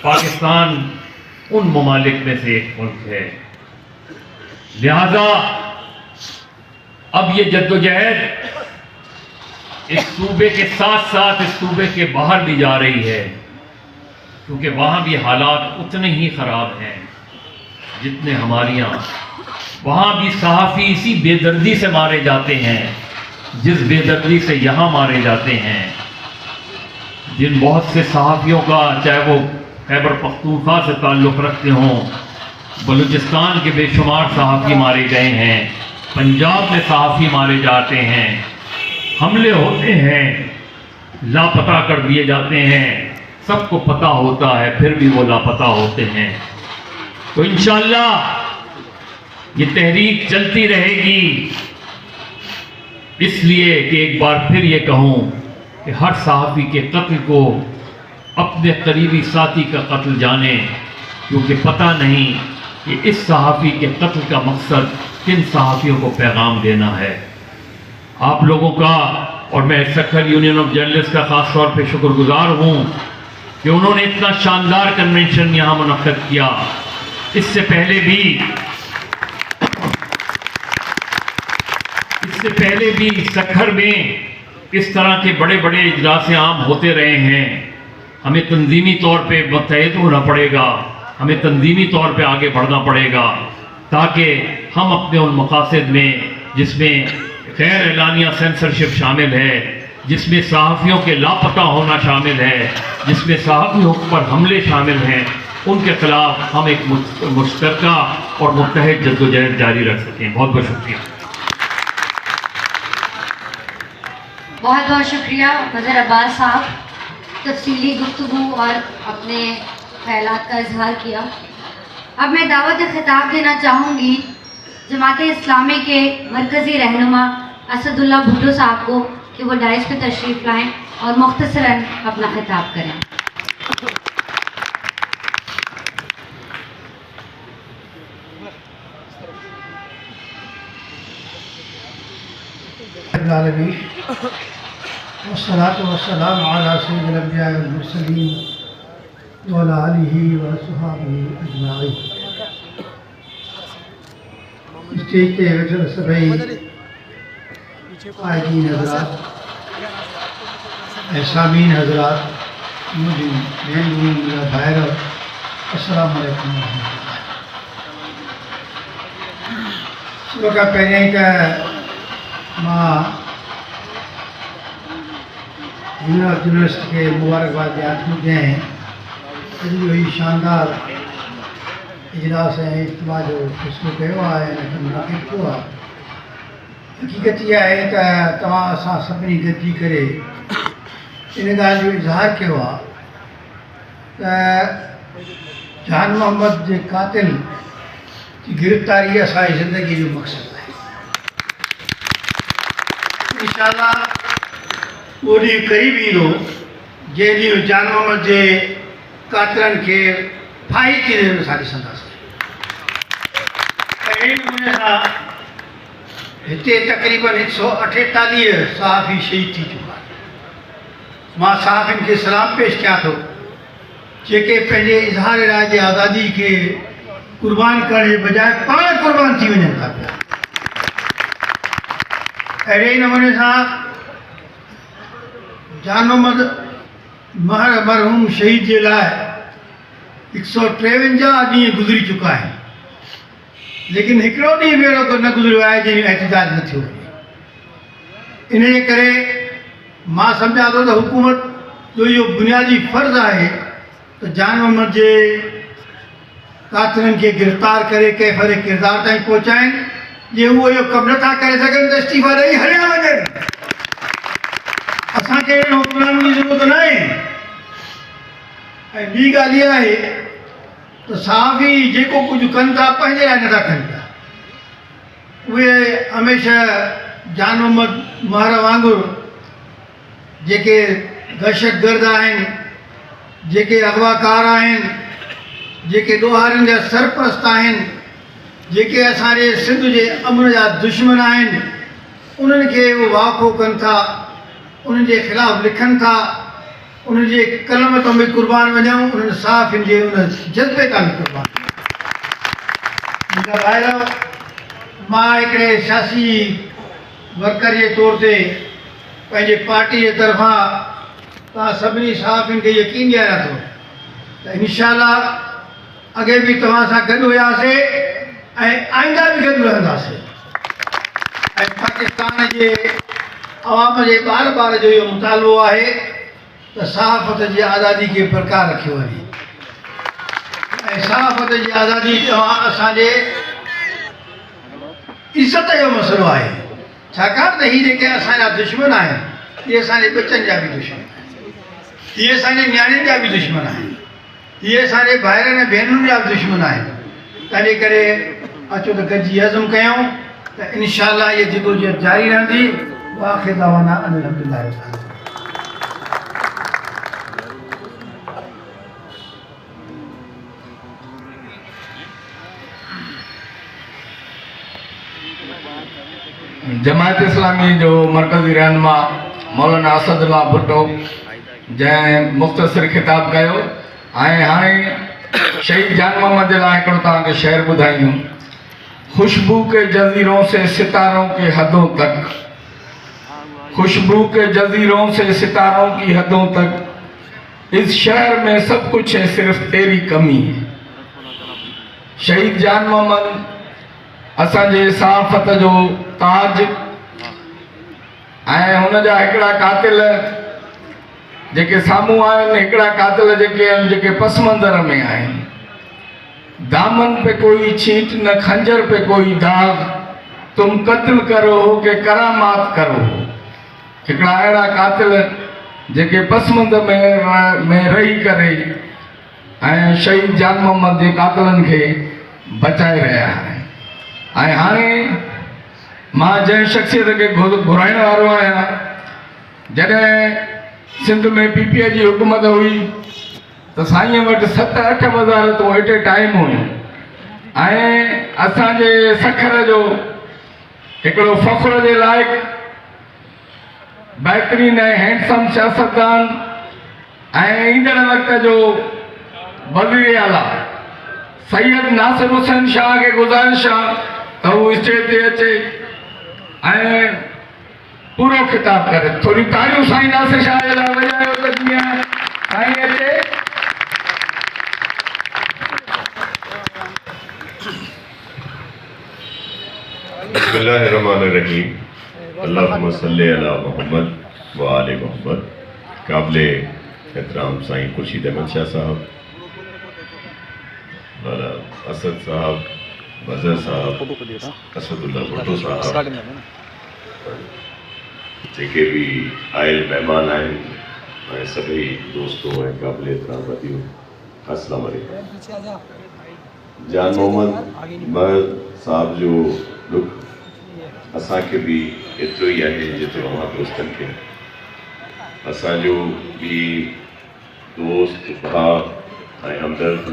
पाकिस्तान उन ममालिक में से एक मुल्क है। लिहाजा अब ये जद्दोजहद इस सूबे के साथ साथ इस सूबे के बाहर भी जा रही है, क्योंकि वहाँ भी हालात उतने ही ख़राब हैं जितने हमारे यहाँ। वहाँ भी सहाफ़ी इसी बेदर्दी से मारे जाते हैं जिस बेदर्दी से यहाँ मारे जाते हैं। जिन बहुत से सहाफ़ियों का, चाहे वो खैबर पख्तूनख्वा से ताल्लुक़ रखते हों, बलूचिस्तान के बेशुमार सहाफ़ी मारे गए हैं, पंजाब में सहाफ़ी मारे जाते हैं, हमले होते हैं, लापता कर दिए जाते हैं, सबको पता होता है, फिर भी वो लापता होते हैं। तो इंशाअल्लाह ये तहरीक चलती रहेगी, इसलिए कि एक बार फिर ये कहूँ कि हर सहाफ़ी के कत्ल को अपने करीबी साथी का कत्ल जाने, क्योंकि पता नहीं कि इस सहाफ़ी के कत्ल का मकसद किन सहाफ़ियों को पैगाम देना है। आप लोगों का और मैं सक्खर यूनियन ऑफ जर्नलिस्ट का ख़ास तौर पे शुक्रगुजार हूँ कि उन्होंने इतना शानदार कन्वेंशन यहाँ मुनक्कद किया। इससे पहले भी सक्खर में इस तरह के बड़े बड़े इजलास आम होते रहे हैं। हमें तंजीमी तौर पे मुत्तहिद होना पड़ेगा, हमें तंजीमी तौर पे आगे बढ़ना पड़ेगा, ताकि हम अपने उन मकासद में, जिसमें गैर एलानिया सेंसरशिप शामिल है, जिसमें सहाफ़ियों के लापता होना शामिल है, जिसमें सहाफ़ियों पर हमले शामिल हैं, उनके ख़िलाफ़ हम एक मुश्तरका और मुत्तहिद जद्दोजहद जारी रख सकें। बहुत बहुत शुक्रिया। बहुत बहुत शुक्रिया नज़र अब्बास साहब, तफसीली गुफ्तगू और अपने ख्यालात का इजहार किया। अब मैं दावत खिताब देना चाहूँगी जमात इस्लामी के मरकज़ी रहनुमा असदुल्ला भुट्टो साहब को कि वो डाइस पे तशरीफ़ लाएँ और मुख्तसरन अपना खिताब करें। वस्सलातु वस्सलामु अला सय्यिदिल अंबिया वल मुरसलीन व अला आलिहि व अस्हाबिहि अजमाइन। स्टेज ते वेठल सभई क़ाइदीन हज़रात ऐं सामीन हज़रात, मुंहिंजी भेनरूं, मुंहिंजा भाइर, अस्सलामु अलैकुम व रहमतुल्लाह। सभ खां पहिरीं त मां यूनियन ऑफ जर्नलिस्ट के मुबारकबाद ॾियां थो ॾियां। अॼु जो ही शानदार इजलास ऐं इज्तिमा जो फ़ैसिलो कयो आहे ऐं हिनखे मुनाक़िद कयो आहे। हक़ीक़त इहा आहे त तव्हां असां सभिनी गॾिजी करे इन ॻाल्हि जो इज़हार कयो आहे त जहान मोहम्मद जे कातिल जी गिरफ़्तारी असांजी ज़िंदगी जो मक़सदु आहे। इंशाअल्लाह उहो ॾींहुं क़रीब ईंदो जंहिं ॾींहुं जान मोहम्मद जे कातिलनि खे फाही थींदे असां ॾिसंदासीं। अहिड़े नमूने सां हिते तक़रीबन 148 सहाफ़ी शहीद थी चुका आहिनि। मां सहाफ़ियुनि खे सलाम पेश कयां थो जेके पंहिंजे इज़हार राय जी आज़ादी खे क़ुर्बान करण जे बजाय पाण क़ुर्बान थी वञनि था पिया। अहिड़े नमूने सां जान मोहम्मद मरहूम शहीद जे लाइ 153 ॾींहं गुज़री चुका आहिनि, लेकिन हिकिड़ो ॾींहुं बि अहिड़ो न गुज़रियो आहे जंहिं में एहतजाज न थियो वञे। इन जे करे मां सम्झां थो त हुकूमत जो इहो बुनियादी फ़र्ज़ु आहे त जान मोहम्मद जे कातिलनि खे गिरफ़्तार करे कैफ़र किरदार ताईं पहुचाइनि। जे उहो इहो कमु नथा करे सघनि त इस्तीफ़ा ॾेई हलिया वञनि। असांखे हुकुमरान जी ज़रूरत न आहे। ऐं ॿी ॻाल्हि इहा आहे त सहाफ़ी जेको कुझु कनि था पंहिंजे लाइ नथा कनि पिया। उहे हमेशह जान मोहम्मद महर वांगुरु जेके दहशतगर्द आहिनि, जेके अगवाकार आहिनि, जेके ॾोहारियुनि जा सरपरस्त आहिनि, जेके असांजे सिंध जे अमन जा दुश्मन आहिनि, उन्हनि खे उहे वाक़ो कनि था, उन्हनि जे ख़िलाफ़ु लिखनि था, उन्हनि जे कलम तां बि क़ुर्बान वञूं, उन्हनि सहाफ़ियुनि जे उन जज़्बे तां बि क़ुर्बान। मुंहिंजा ॿाहिरि मां हिकिड़े सियासी वर्कर जे तौर ते पंहिंजे पार्टी जे तरफ़ां तव्हां सभिनी सहाफ़ियुनि खे यकीन ॾियारां थो त इंशाअल्लाह अॻे बि तव्हां सां गॾु हुयासीं ऐं आईंदा बि गॾु रहंदासीं। ऐं पाकिस्तान जे अवाम जे ॿार ॿार जो इहो मुतालबो आहे त सहाफ़त जी आज़ादी खे बरक़रार रखियो वञे। ऐं सहाफ़त जी आज़ादी असांजे इज़त जो मसइलो आहे, छाकाणि त हीअ जेके असांजा दुश्मन आहिनि इहे असांजे बचनि जा बि दुश्मन आहिनि, इहे असांजे नियाणियुनि जा बि दुश्मन आहिनि, इहे असांजे भाइरनि ऐं भेनरुनि जा बि दुश्मन आहिनि। तंहिं करे अचो त गॾिजी अज़म कयूं त इंशाअल्लाह इहा जदोजहद जारी रहंदी। आख़िर दवाना अल्हम्दुलिल्लाह। जमायत इस्लामी जो मरकज़ी रहनुमा मौलाना असदुल्ला भुट्टो जंहिं मुख़्तसिर ख़िताब कयो। ऐं हाणे शहीद जान मोहम्मद जे लाइ हिकिड़ो तव्हांखे शेर ॿुधायूं। खुशबू के जज़ीरों से सितारों के हदों तक, खुशबू के जज़ीरों से सितारों की हदों तक, इस शहर में सब कुछ है सिर्फ तेरी कमी है। शहीद जान मोहम्मद असांजे सहाफ़त जो ताज ऐं हुन जा हिकिड़ा कातिल जेके साम्हूं आहिनि, हिकिड़ा कातिल जेके आहिनि जेके पस मंज़र में आहिनि। दामन पे कोई छींट न खंजर पे कोई दाग, तुम कत्ल करो के करामात करो। हिकिड़ा अहिड़ा कातिल जेके पस मंज़र में रही करे ऐं शहीद जान मोहम्मद जे कातिलनि खे बचाए रहिया आहिनि। ऐं हाणे मां जंहिं शख़्सियत खे घुराइण वारो आहियां, जॾहिं सिंध में पीपीए जी हुकूमत हुई त साईं वटि 7-8 वज़ारतूं एट ए टाइम हुयूं ऐं असांजे सखर जो हिकिड़ो फ़ख्र जे लाइक़ु बहितरीन ऐं हैंडसम सियासतदान ऐं ईंदड़ वक़्त जो वज़ीर आला सैयद नासिर हुसैन शाह खे गुज़ारिश आहे त हू स्टेज ते अचे ऐं पूरो ख़िताब करे। थोरी ताड़ियूं साईं नासिर शाह जे लाइ वॼायो त जीअं साईं अचे। बिस्मिल्लाहिर्रहमानिर्रहीम, अल्लाहुम्मा सल्ली अला मोहम्मद व आले मोहम्मद। काबिल एहतराम साईं खुर्शीद अहमद शाह साहब, मौलाना असद साहब, मज़हर साहब, असदुल्ला भुट्टो साहब, जेके भी आयल मेहमान आहिनि ऐं सभई दोस्तों ऐं काबिल एहतराम वादियूं, अस्सलाम वालेकुम। जान मोहम्मद महर साहब जो दुख असांखे भी एतिरो ई आहे जेतिरो अव्हां दोस्तनि खे। असांजो भी दोस्त भाउ ऐं हमदर्द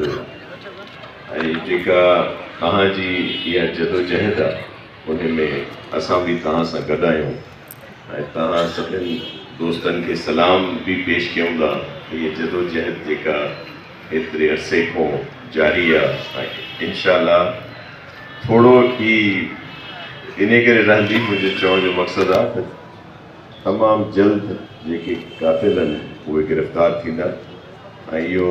ऐं जेका तव्हांजी इहा जदोजहद आहे उन में असां भी तव्हां सां गॾु आहियूं ऐं तव्हां सभिनी दोस्तनि खे सलाम भी पेश कयूं था। इहा जदोजहद जेका एतिरे अरसे खां जारी आहे ऐं इंशाअल्लाह थोरो ई इन करे रहंदी। मुंहिंजे चवण जो मक़सदु आहे त तमामु जल्द जेके कातिल आहिनि उहे गिरफ़्तार थींदा ऐं इहो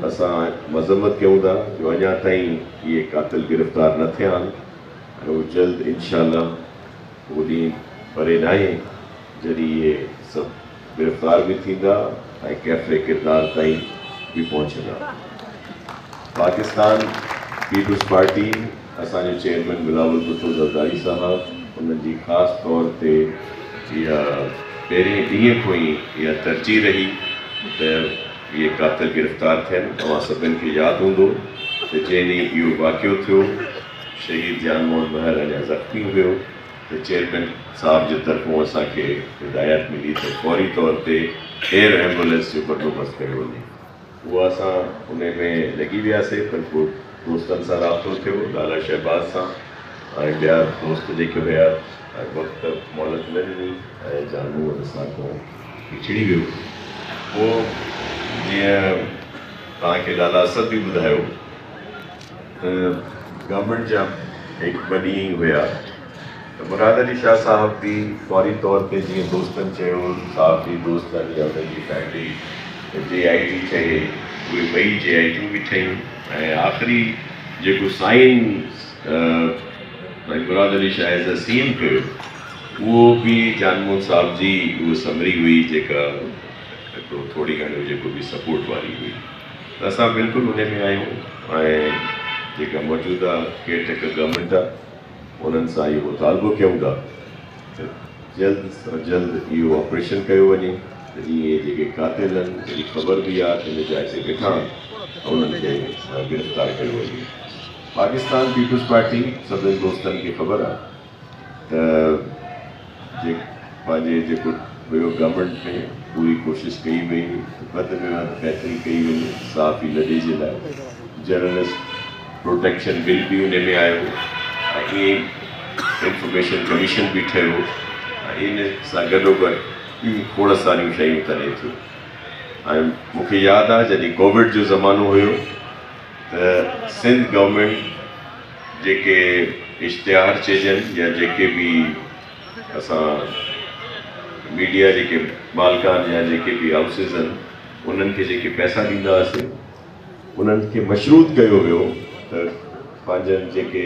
असां मज़म्मत कयूं था जो अञा ताईं इहे कातिल गिरफ़्तार न थिया आहिनि ऐं उहे जल्द इंशाअल्लाह उहो ॾींहुं परे न आहे जॾहिं इहे सभु गिरफ़्तार भी थींदा ऐं कैफ़े किरदार ताईं भी पहुचंदा। पाकिस्तान पीपुल्स पार्टी असांजे चेयरमैन बिलावल भुट्टो ज़रदारी साहब उन्हनि जी ख़ासि तौर ते इहा पहिरें ॾींहं खां ई इहा तरजीह रही त ये कातिल गिरफ़्तार थियनि, तव्हां सभिनि खे यादि हूंदो त जंहिं ॾींहुं इहो वाक़ियो थियो, शहीद जान मोहन महर अञा ज़ख़्मी हुयो, त चेयरमैन साहब जे तरफ़ों असांखे हिदायत मिली त फौरी तौर ते एयर एम्बुलेंस जो बंदोबस्तु कयो वञे। उहा असां उन में लॻी वियासीं, पर पोइ दोस्तनि सां राब्तो थियो, लाला शहबाज़ सां ऐं ॿिया दोस्त जेके हुया, वक़्तु मोहलत न ॾिनी ऐं जानू असां खां पिछड़ी वियो। पोइ जीअं तव्हांखे लाला असद बि ॿुधायो त गवर्नमेंट जा हिकु ॿ ॾींहं हुया त मुराद अली शाह साहब बि फौरी तौर ते जीअं दोस्तनि चयो, साहब जी दोस्तनि या उन्हनि जी फैमिली JIT चए, उहे ॿई JIT बि ठहियूं ऐं आख़िरी जेको sign Murad Ali Shah as a CM कयो, उहो बि जानमोहन साहब जी उहा समरी हुई जेका हिकिड़ो थोरी घणी जेको बि सपोर्ट वारी हुई। त असां बिल्कुलु उन में आहियूं ऐं जेका मौजूदा केयरटेकर गवर्नमेंट आहे उन्हनि सां इहो मुतालबो कयूं था त जल्द सां जल्द इहो ऑपरेशन कयो वञे, त इहे जेके कातिल आहिनि, जहिड़ी ख़बर बि आहे त इन जाइ ते वेठा आहिनि, उन्हनि खे गिरफ़्तार कयो वञे। पाकिस्तान पीपल्स पार्टी सभिनी दोस्तनि खे ख़बर आहे त पंहिंजे जेको हुयो गवर्नमेंट में पूरी कोशिशि कई वई, वधि में वधि बहितरी कई वञे साफ़ लड़े जे लाइ। जर्नलिस्ट प्रोटेक्शन बिल भी उन में आयो, इंफॉर्मेशन कमीशन भी ठहियो, इन सां गॾोगॾु खोड़ सारियूं शयूं करे थियूं। ऐं मूंखे यादि आहे जॾहिं कोविड जो ज़मानो हुयो त सिंध गवर्नमेंट जेके इश्तिहार चइजनि या जेके बि असां मीडिया जेके मालिकान या जेके बि हाउसिस आहिनि, उन्हनि खे जेके पैसा ॾींदा हुआसीं, उन्हनि खे मशरूत कयो वियो त पंहिंजनि जेके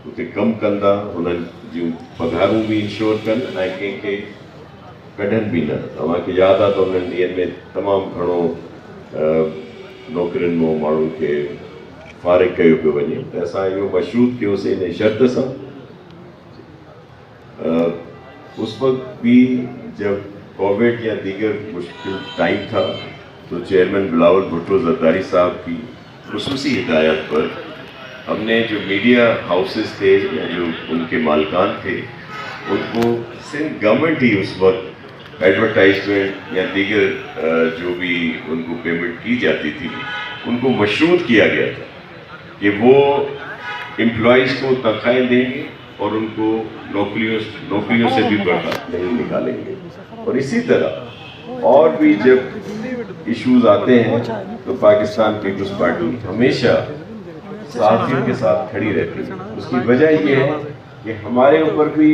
उते कमु कंदा उन्हनि जूं पघारूं बि इंश्योर कनि ऐं कंहिंखे कढनि बि न। तव्हांखे यादि आहे त उन्हनि ॾींहंनि में तमामु घणो नौकरियुनि मां माण्हुनि खे फारिग कयो पियो वञे, त असां इहो मशरूत कयोसीं इन शर्त सां। उस वक्त भी जब कोविड या दीगर मुश्किल टाइम था तो चेयरमैन बिलावल भुट्टो जरदारी साहब की खुसूसी हिदायत पर हमने जो मीडिया हाउसेस थे या जो उनके मालिकान थे, उनको सिंध गवर्नमेंट ही उस वक्त एडवर्टाइजमेंट या दीगर जो भी उनको पेमेंट की जाती थी, उनको मशरूत किया गया था कि वो एम्प्लॉइज़ को तनख्वाहें देंगे और उनको नौकरियों से भी बर्खास्त नहीं निकालेंगे। और इसी तरह और भी जब इश्यूज आते हैं तो पाकिस्तान पीपल्स पार्टी हमेशा साथियों के साथ खड़ी रहती है। उसकी वजह ये है कि हमारे ऊपर भी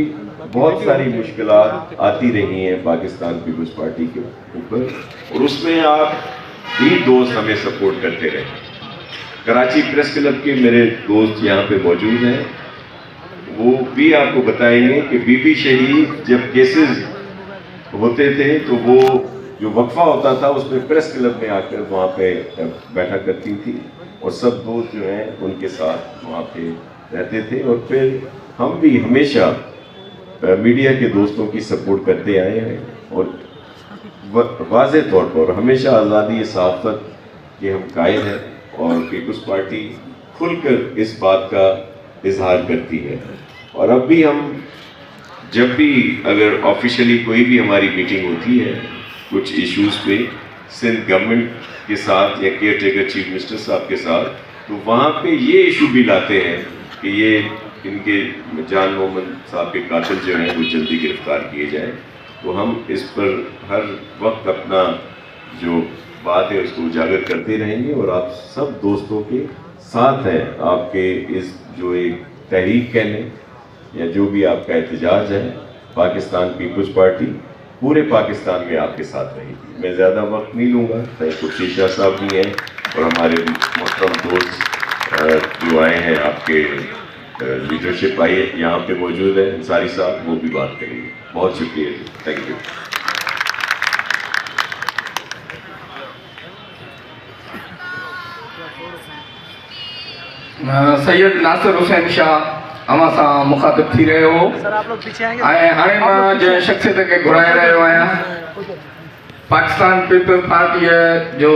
बहुत सारी मुश्किलात आती रही हैं पाकिस्तान पीपल्स पार्टी के ऊपर, और उसमें आप भी दोस्त हमें सपोर्ट करते रहे। कराची प्रेस क्लब के मेरे दोस्त यहाँ पे मौजूद हैं, वो भी आपको बताएंगे कि बीबी शहीद जब केसेस होते थे तो वो जो वक्फा होता था उसमें प्रेस क्लब में आकर वहाँ पे बैठा करती थी और सब दोस्त जो हैं उनके साथ वहाँ पे रहते थे। और फिर हम भी हमेशा मीडिया के दोस्तों की सपोर्ट करते आए हैं और वाज़े तौर पर हमेशा आज़ादी सहाफ़त के हम कायल हैं और पीपल्स पार्टी खुलकर इस बात का इजहार करती है। और अब भी हम जब भी अगर ऑफिशियली कोई भी हमारी मीटिंग होती है कुछ इश्यूज़ पे सिंध गवर्नमेंट के साथ या केयर टेकर चीफ मिनिस्टर साहब के साथ, तो वहाँ पे ये इशू भी लाते हैं कि ये इनके जान मोहम्मद साहब के कातिल जो हैं वो जल्दी गिरफ्तार किए जाएं। तो हम इस पर हर वक्त अपना जो बात है उसको उजागर करते रहेंगे और आप सब दोस्तों के साथ हैं। आपके इस जो एक तहरीक कह लें या जो भी आपका एहतजाज है, पाकिस्तान पीपल्स पार्टी पूरे पाकिस्तान में आपके साथ रहेगी। मैं ज़्यादा वक्त नहीं लूँगा, खुर्शीद शाह साहब भी हैं और हमारे मोहतरम दोस्त जो आए हैं आपके लीडरशिप आई है यहाँ पे मौजूद है, अंसारी साहब, वो भी बात करेंगे। बहुत शुक्रिया जी, थैंक यू। सैयद नासिर हुसैन शाह अमां सां मुखातिब थी रहे हो ऐं हाणे मां जंहिं शख्सियत खे घुराए रहियो आहियां पाकिस्तान पीपल्स पार्टी जो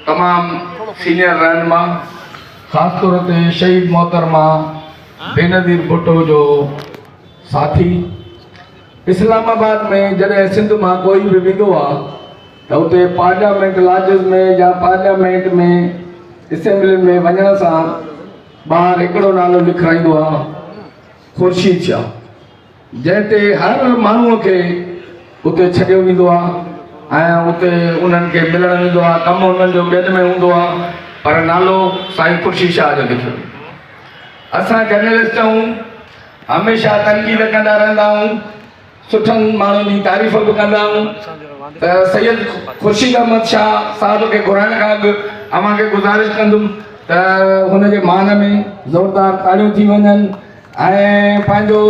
तमाम सीनियर रहनुमा, ख़ास तौर ते शहीद मोहतरमा बेनज़ीर भुट्टो जो साथी, इस्लामाबाद में जॾहिं सिंध मां कोई बि वेंदो आहे त उते पार्लियामेंट लॉजिस में या पार्लियामेंट में असेंबली में वञण सां ॿाहिरि हिकिड़ो नालो लिखाईंदो आहे, ख़ुर्शीद शाह, जंहिं ते हर माण्हूअ खे उते छॾियो वेंदो आहे ऐं उते उन्हनि खे मिलणु वेंदो आहे, कमु उन्हनि जो ॿियनि में हूंदो आहे, पर नालो साईं ख़ुर्शीद शाह जो लिखियो। असां जर्नलिस्ट आहियूं, हमेशह तनक़ीद कंदा रहंदा आहियूं, सुठनि माण्हुनि जी तारीफ़ बि कंदा आहियूं। त सैयद ख़ुर्शीद अहमद शाह साहिब खे घुराइण खां अॻु अव्हांखे गुज़ारिश कंदुमि त हुनजे मान में ज़ोरदार ताड़ियूं थी वञनि ऐं पंहिंजो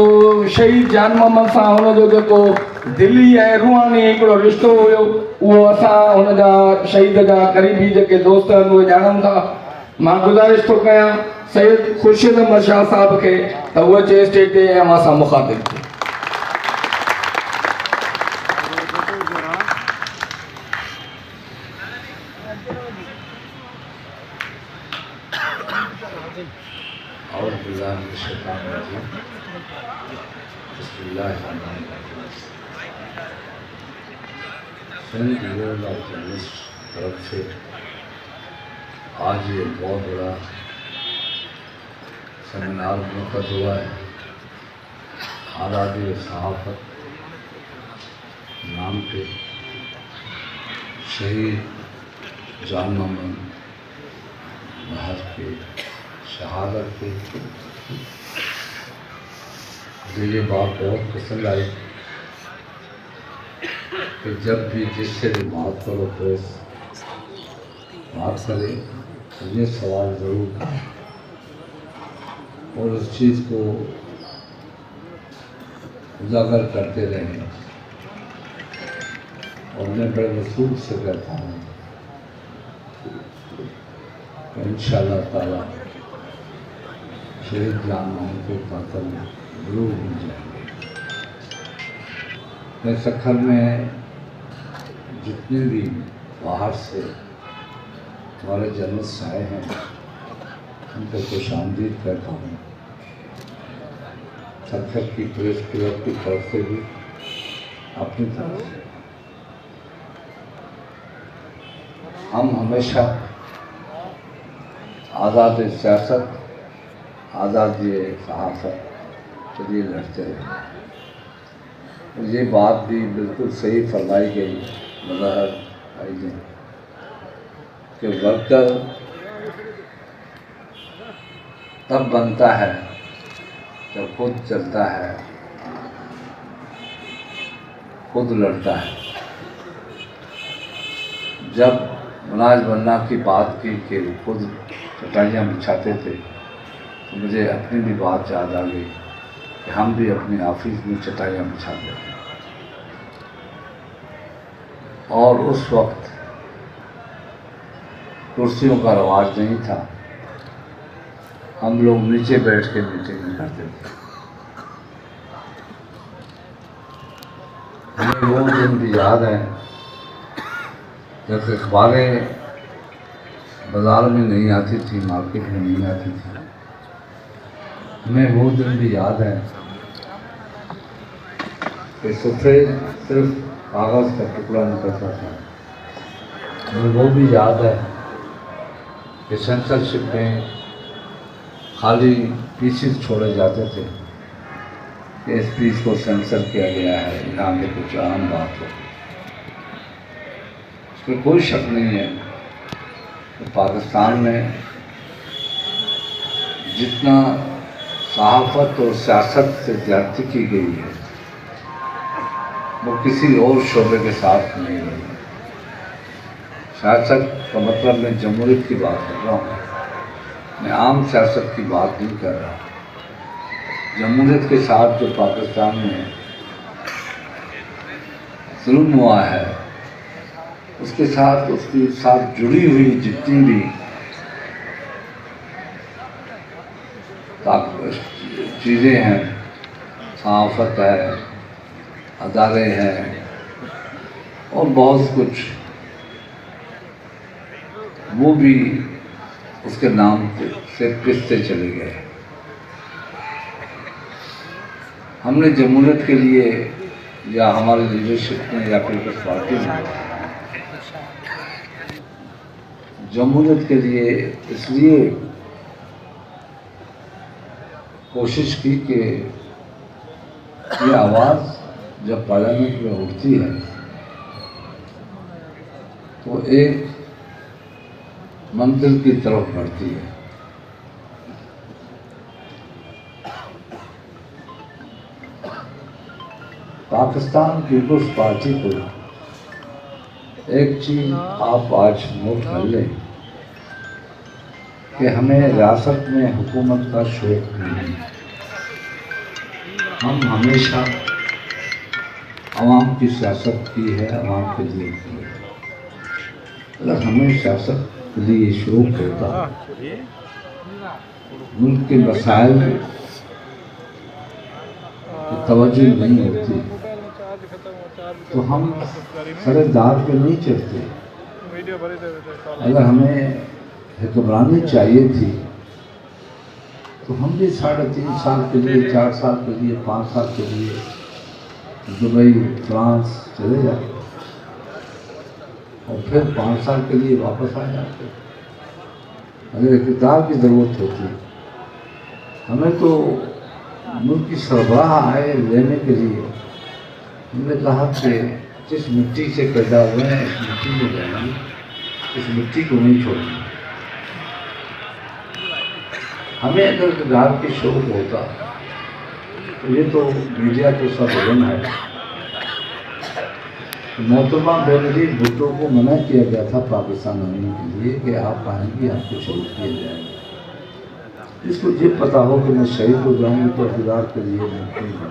शहीद जान मोहम्मद सां हुनजो जेको दिली ऐं रूहानी हिकिड़ो रिश्तो हुयो, उहो असां हुनजा शहीद जा क़रीबी जेके दोस्त आहिनि उहे ॼाणूं था। मां गुज़ारिश थो कयां सैयद ख़ुर्शीद अहमद शाह साहिब खे त उहे अचे स्टेज ते ऐं असां मुखातिब थियूं। तरफ से आज ये बहुत बड़ा सेमिनार मुनक़द हुआ है। आज़ादी सहाफ़त नाम पे शहीद जान मोहम्मद महर की शहादत पे मुझे ये बात बहुत पसंद आई कि जब भी जिससे भी बात करो तो बात करें तो ये सवाल ज़रूर करें और उस चीज़ को उजागर करते रहें। और मैं बड़े वसूल से कहता हूँ कि इंशाअल्लाह ताला शहीद जान मोहम्मद के कातल जरूर मिल जाएंगे। मैं सखर में जितने भी बाहर से हमारे जर्नलिस्ट आए हैं उनको खुशामदीद करता हूँ। सखर की प्रेस क्लब की तरफ से भी अपनी तरफ से हम हमेशा आज़ाद सियासत, आज़ादी सहाफ़त के लिए लड़ते रहे। ये बात भी बिल्कुल सही फरमाई गई, मज़हर आई गई कि वर्कर तब बनता है जब खुद चलता है, खुद लड़ता है। जब मुनाज बनना की बात की कि खुद चटाइयाँ बिछाते थे तो मुझे अपनी भी बात याद आ गई कि हम भी अपने ऑफिस में चटाइयाँ बिछाते थे और उस वक्त कुर्सियों का रवाज नहीं था। हम लोग नीचे बैठ के मीटिंग करते थे। हमें वो दिन भी याद है जब अखबारें बाज़ार में नहीं आती थी, मार्केट में नहीं आती थी। हमें वो दिन भी याद है कि सफ़ेद सिर्फ कागज़ का टुकड़ा निकलता था। हमें वो भी याद है कि सेंसरशिप में खाली पीसेस छोड़े जाते थे कि इस पीस को सेंसर किया गया है, यहाँ पे कुछ आम बात हो। इसमें कोई शक नहीं है कि पाकिस्तान में जितना सहाफ़त और सियासत से ज्यादती की गई है वो किसी और शोबे के साथ नहीं हुई। सियासत का मतलब मैं जमहूरियत की बात कर रहा हूँ, मैं आम सियासत की बात नहीं कर रहा। जमहूरियत के साथ जो पाकिस्तान में जुल्म हुआ है उसके साथ, उसके साथ जुड़ी हुई जितनी भी चीज़ें हैं, सहाफ़त है, अदारे हैं और बहुत कुछ वो भी उसके नाम से पिसते चले गए। हमने जमहूरियत के लिए या हमारे लीडरशिप ने या पीपल्स पार्टी ने जमहूरियत के लिए इसलिए कोशिश की कि ये आवाज़ जब पार्लियामेंट में उठती है तो एक मंजिल की तरफ बढ़ती है। पाकिस्तान पीपल्स पार्टी को एक चीज आप आज नोट कर लें कि हमें रियासत में हुकूमत का शौक नहीं है। हम हमेशा आवाम की सियासत की है, आवाम के लिए की है। अगर हमें सियासत के लिए शौक होता, मुल्क के मसाइल की तवज्जो नहीं होती तो हम सरेदार पे नहीं चढ़ते। अगर हमें हुक्मरानी चाहिए थी तो हम भी 3.5 साल के लिए, 4 साल के लिए, 5 साल के लिए दुबई, फ्रांस चले जाते और फिर 5 साल के लिए वापस आ जाते। अगर इक़्तिदार की ज़रूरत होती, हमें तो मुल्क की सरबराह आए लेने के लिए, हमने कहा कि जिस मिट्टी से पैदा हुए हैं इस मिट्टी में जाएंगे, इस मिट्टी को नहीं छोड़ेंगे। हमें अगर इक़्तिदार की शौक होता तो ये तो मीडिया को सब इल्म है। मोहतरमा बेनज़ीर भुट्टो को मना किया गया था पाकिस्तान आने के लिए कि आप आएंगे, आपको शहीद किए जाएंगे। इसको ये पता हो कि मैं शहीद हो जाऊंगी तो इक़्तिदार के लिए मुमकिन है।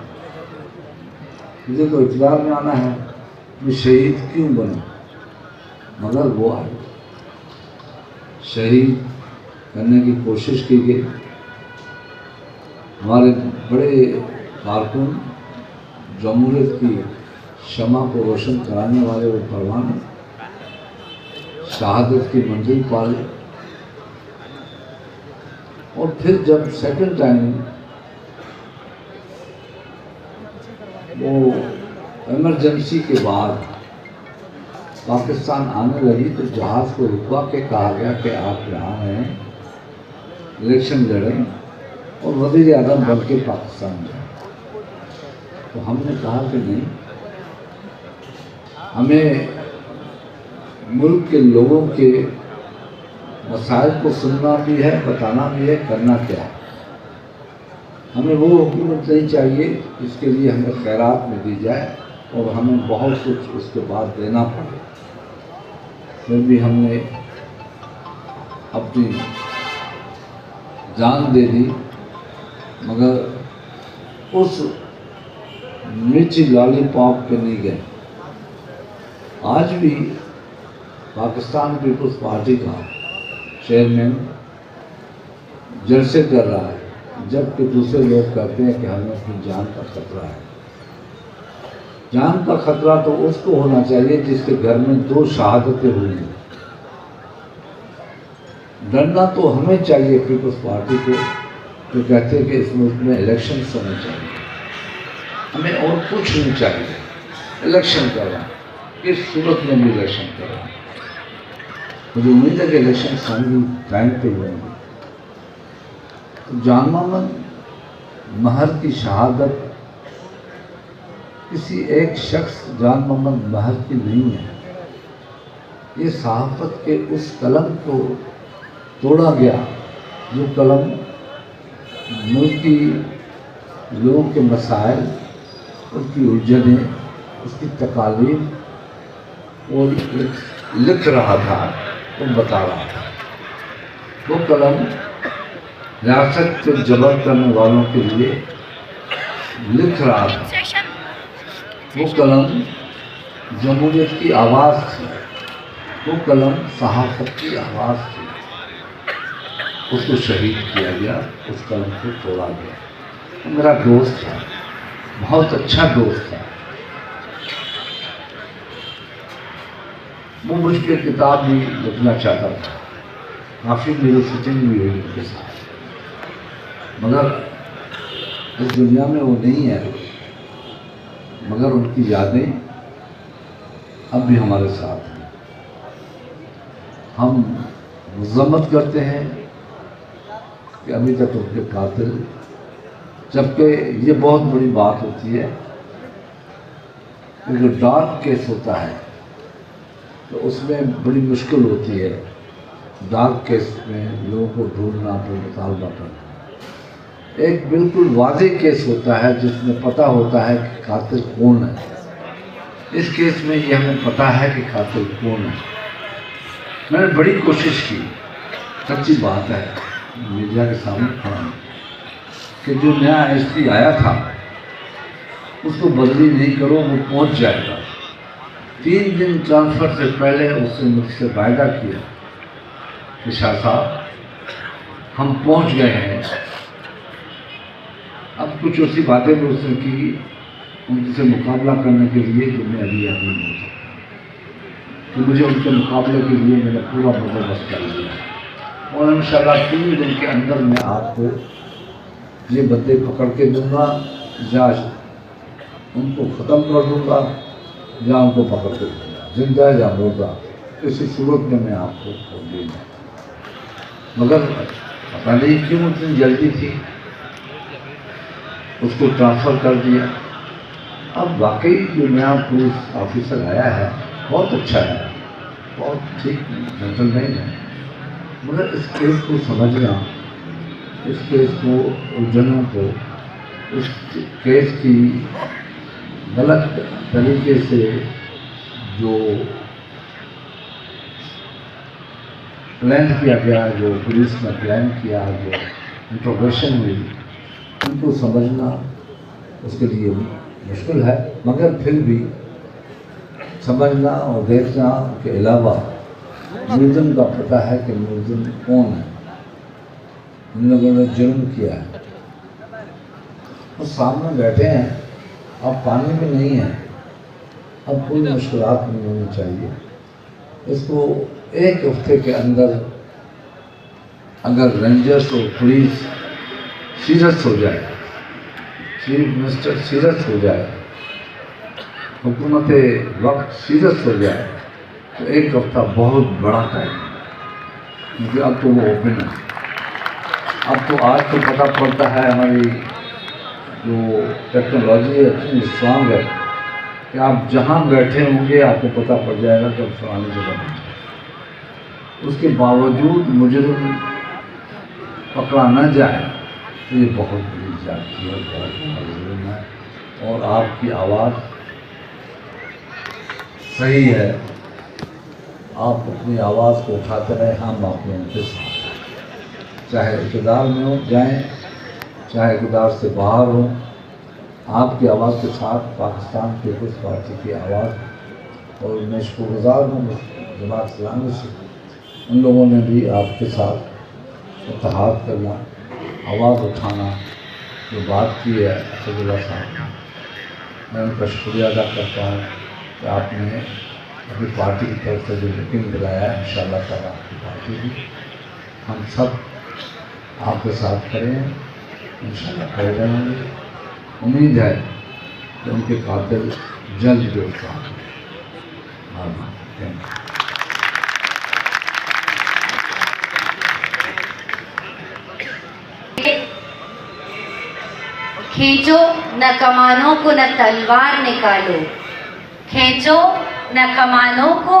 मुझे तो इक़्तिदार में आना है, मैं शहीद क्यों बनूं? मगर वो आए, शहीद करने की कोशिश की गई। हमारे बड़े कारकुन जमहूरियत की शमा को रोशन कराने वाले वो परवाने शहादत की मंजिल पाले। और फिर जब सेकंड टाइम वो इमरजेंसी के बाद पाकिस्तान आने लगी तो जहाज़ को रुकवा के कहा गया कि आप यहाँ हैं, इलेक्शन लड़ें और वज़ीर आज़म बन के पाकिस्तान जाएं। तो हमने कहा कि नहीं, हमें मुल्क के लोगों के मसाइल को सुनना भी है, बताना भी है, करना क्या है। हमें वो हुकूमत नहीं चाहिए इसके लिए हमें खैरात में दी जाए और हमें बहुत कुछ उसके बाद देना पड़े। फिर भी हमने अपनी जान दे दी, मगर उस मिर्ची लॉलीपॉप पे नहीं गए। आज भी पाकिस्तान पीपल्स पार्टी का चेयरमैन जलसे कर रहा है, जबकि दूसरे लोग कहते हैं कि हमें अपनी जान का खतरा है। जान का खतरा तो उसको होना चाहिए जिसके घर में 2 शहादतें हुई हैं। डरना तो हमें चाहिए पीपल्स पार्टी को, तो कहते हैं कि इस मुल्क में इलेक्शन होने चाहिए, हमें और कुछ नहीं चाहिए। इलेक्शन करना, किस सूरत में भी इलेक्शन करना। मुझे उम्मीद है कि इलेक्शन सारी टाइम पे होंगे। तो जान मोहम्मद महर की शहादत किसी एक शख्स जान मोहम्मद महर की नहीं है। ये सहाफ़त के उस कलम को तोड़ा गया जो कलम मुल्की लोगों के मसाइल, उसकी उलझनें, उसकी तकालीफ और लिख रहा था और बता रहा था। वो कलम रियासत को जबर करने वालों के लिए लिख रहा था। वो कलम जमहूरियत की आवाज़ थी, वो कलम सहाफ़त की आवाज़ थी। उसको शहीद किया गया, उस कलम को तोड़ा गया। वो मेरा दोस्त था, बहुत अच्छा दोस्त था। वो मुझे किताब भी लिखना चाहता था, काफ़ी मेरी सिटिंग भी हुई उनके साथ, मगर इस दुनिया में वो नहीं है। मगर उनकी यादें अब भी हमारे साथ हैं। हम मज़म्मत करते हैं कि अभी तक उनके कातिल, जबकि ये बहुत बड़ी बात होती है कि जो डार्क केस होता है तो उसमें बड़ी मुश्किल होती है। डार्क केस में लोगों को ढूंढना, मुतालबा करना। एक बिल्कुल वाज़ेह केस होता है जिसमें पता होता है कि कातिल कौन है। इस केस में ये हमें पता है कि कातिल कौन है। मैंने बड़ी कोशिश की, सच्ची बात है, मीडिया के सामने खड़ा हूं, कि जो नया एसपी आया था उसको बदली नहीं करो, वो पहुंच जाएगा। 3 दिन ट्रांसफ़र से पहले उसने मुझसे वायदा किया कि शाह साहब हम पहुंच गए हैं। अब कुछ ऐसी बातें भी उसने की उनसे मुकाबला करने के लिए कि मैं अभी नहीं हो सकता, तो मुझे उनके मुकाबले के लिए मैंने पूरा बंदोबस्त कर लिया और इंशाल्लाह 3 दिन के अंदर मैं आपको ये बंदे पकड़ के दूंगा, या उनको ख़त्म कर दूंगा या उनको पकड़ के दूंगा, जिंदा या मुर्दा, किसी सूरत में मैं आपको दूंगा। मगर पता नहीं क्यों इतनी जल्दी थी, उसको ट्रांसफ़र कर दिया। अब वाकई जो नया पुलिस ऑफिसर आया है बहुत अच्छा है, बहुत ठीक जेंटलमैन है, मगर इस केस को समझना, इस केस को, उलझनों को, इस केस की गलत तरीके से जो प्लान किया गया, जो पुलिस ने प्लान किया, जो इंट्रोगेशन हुई, उनको समझना उसके लिए मुश्किल है। मगर फिर भी समझना और देखना के अलावा मुलज़िम का पता है कि मुलज़िम कौन है, इन लोगों ने जुर्म किया है, वो सामने बैठे हैं, अब पानी में नहीं है, अब कोई मुश्किलात नहीं होनी चाहिए। इसको 1 हफ्ते के अंदर अगर रेंजर्स और पुलिस सीरियस हो जाए, चीफ मिनिस्टर सीरियस हो जाए, हुकूमत वक्त सीरियस हो जाए, तो 1 हफ्ता बहुत बड़ा टाइम है, क्योंकि अब तो वो ओपन है। अब तो आज तो पता पड़ता है, हमारी जो टेक्नोलॉजी है इतनी स्ट्रांग है कि आप जहाँ बैठे होंगे आपको पता पड़ जाएगा कि आप फलानी जगह बैठे। उसके बावजूद मुजरिम पकड़ा न जाए तो ये बहुत बड़ी जाती है, बहुत जुर्म है। और आपकी आवाज़ सही है, आप अपनी आवाज़ को उठाते रहे, हम आप लोगों के साथ, चाहे इक़्तिदार में हो जाएँ, चाहे इक़्तिदार से बाहर हो, आपकी आवाज़ के साथ पाकिस्तान पीपल्स पार्टी की आवाज़। और मैं शुक्रगुज़ार हूँ जमात इस्लामी से, उन लोगों ने भी आपके साथ इत्तेहाद करना, आवाज़ उठाना, जो बात की है असदुल्ला साहब, मैं उनका शुक्रिया अदा करता हूँ कि आपने अपनी पार्टी की तरफ से जो यकीन दिलाया है। इंशाअल्लाह ताला आपकी पार्टी भी, हम सब आपके साथ खड़े हैं, इंशाअल्लाह खड़े रहेंगे। उम्मीद है कि उनके कातिल जल्द गिरफ्तार हों। खींचो न कमानों को न तलवार निकालो, खींचो न कमानों को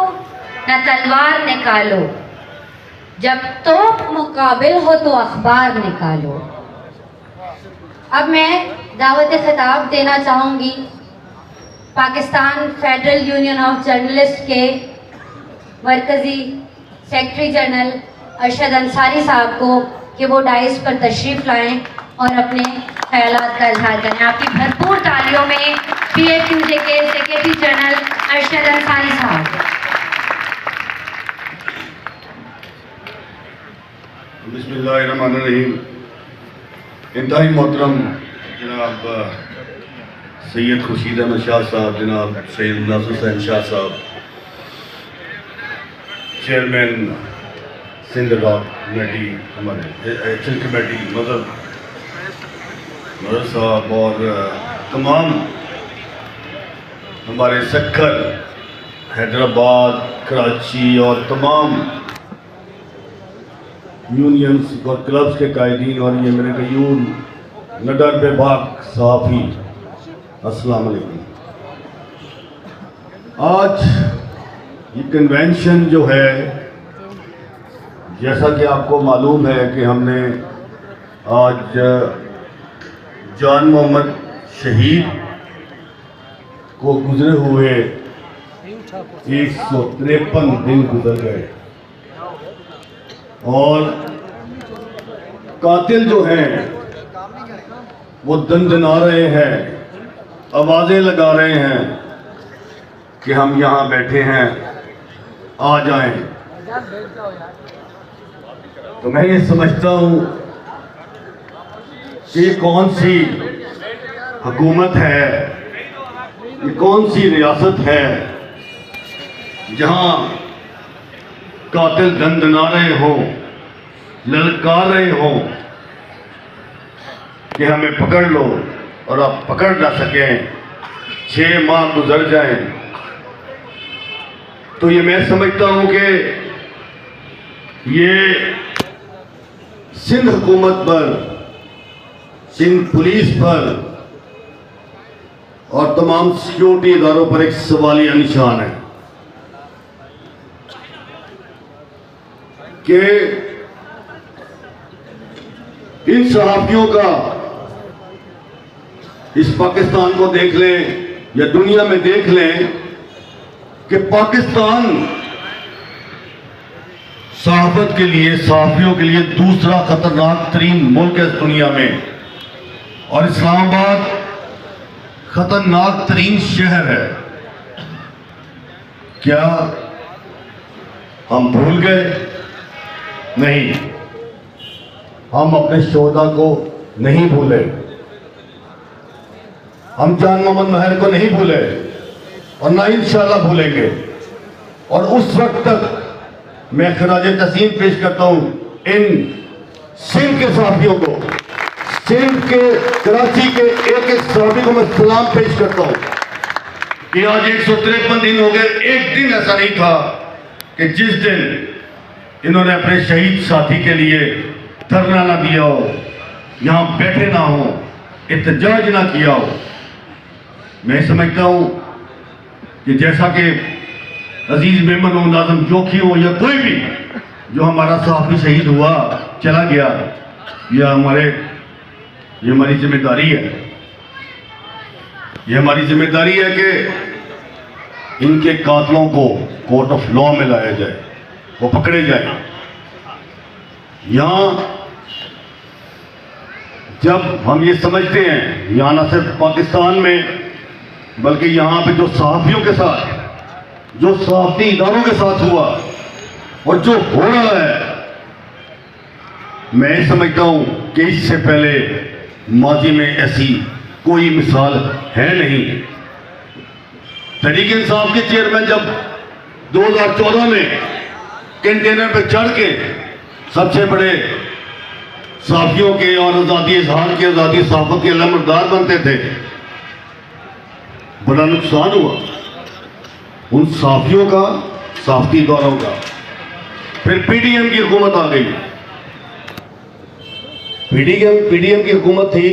न तलवार निकालो, जब तोप मुकाबिल हो तो अखबार निकालो। अब मैं दावत खिताब देना चाहूँगी Pakistan federal union of journalist के मरकज़ी सेक्रेटरी जनरल अरशद अंसारी साहब को कि वो डाइस पर तशरीफ़ लाएं और अपने ख्यालात का इजहार करें। आपकी भरपूर तालियों में PFUJ के सेक्रेटरी जनरल अरशद अंसारी साहब। बिस्मिल्लाहिर्रहमानिर्रहीम। इंतहाई मोहतरम जनाब सैयद खुर्शीद अहमद शाह साहब, जनाब सैयद नासिर हुसैन शाह साहब, चेयरमैन सिंध लॉ कमेटी, हमारे एक्शन कमेटी मदर साहब और तमाम हमारे सक्खर, हैदराबाद, कराची और तमाम यूनियंस और क्लब्स के कायदीन और ये मेरे कयून नडर बेबाक सहाफ़ी, अस्सलाम वालेकुम। आज ये कन्वेंशन जो है, जैसा कि आपको मालूम है कि हमने आज जान मोहम्मद शहीद को गुजरे हुए 153 दिन गुजर गए और कातिल जो हैं वो दंदना रहे हैं, आवाज़ें लगा रहे हैं कि हम यहाँ बैठे हैं, आ जाएं। तो मैं ये समझता हूँ कि ये कौन सी हुकूमत है, ये कौन सी रियासत है जहाँ कातिल दंदना रहे हों, ललकार रहे हों कि हमें पकड़ लो, और आप पकड़ ना सकें, 6 माह गुजर जाएं। तो ये मैं समझता हूँ कि ये सिंध हुकूमत पर, सिंध पुलिस पर और तमाम सिक्योरिटी इदारों पर एक सवालिया निशान है कि इन सहाफियों का इस पाकिस्तान को देख लें या दुनिया में देख लें कि पाकिस्तान सहाफत के लिए, सहाफियों के लिए दूसरा खतरनाक तरीन मुल्क है इस दुनिया में, और इस्लामाबाद खतरनाक तरीन शहर है। क्या हम भूल गए? नहीं, हम अपने शोधा को नहीं भूले, हम जान मोहम्मद महर को नहीं भूले और ना इंशाअल्लाह भूलेंगे। और उस वक्त तक मैं खराज तस्लीम पेश करता हूं इन सिंध के सहाफियों को, सिंध के, कराची के एक एक सहाफी को मैं सलाम पेश करता हूं कि आज 153 दिन हो गए, एक दिन ऐसा नहीं था कि जिस दिन इन्होंने अपने शहीद साथी के लिए धरना ना दिया हो, यहां बैठे ना हो, एहतजाज ना किया हो। मैं समझता हूं कि जैसा कि अजीज मेमन हो, नाज़म जोखी हो या कोई भी जो हमारा सहाफी शहीद हुआ, चला गया, ये हमारी जिम्मेदारी है, ये हमारी जिम्मेदारी है कि इनके कातलों को कोर्ट ऑफ लॉ में लाया जाए, वो पकड़े जाए। यहाँ जब हम ये समझते हैं, यहाँ न सिर्फ पाकिस्तान में बल्कि यहाँ पे जो सहाफियों के साथ, जो सहाफी इदारों के साथ हुआ और जो हो रहा है, मैं समझता हूं कि इससे पहले माजी में ऐसी कोई मिसाल है नहीं। तहरीक इंसाफ के चेयरमैन जब 2014 में कंटेनर पर चढ़ के सबसे बड़े सहाफियों के और आज़ादी इजहार के, आज़ादी सहाफत के अलमबरदार बनते थे, बड़ा नुकसान हुआ उन सहाफियों का, सहाफती इदारों का। फिर पीडीएम की हुकूमत आ गई। पीडीएम की हुकूमत थी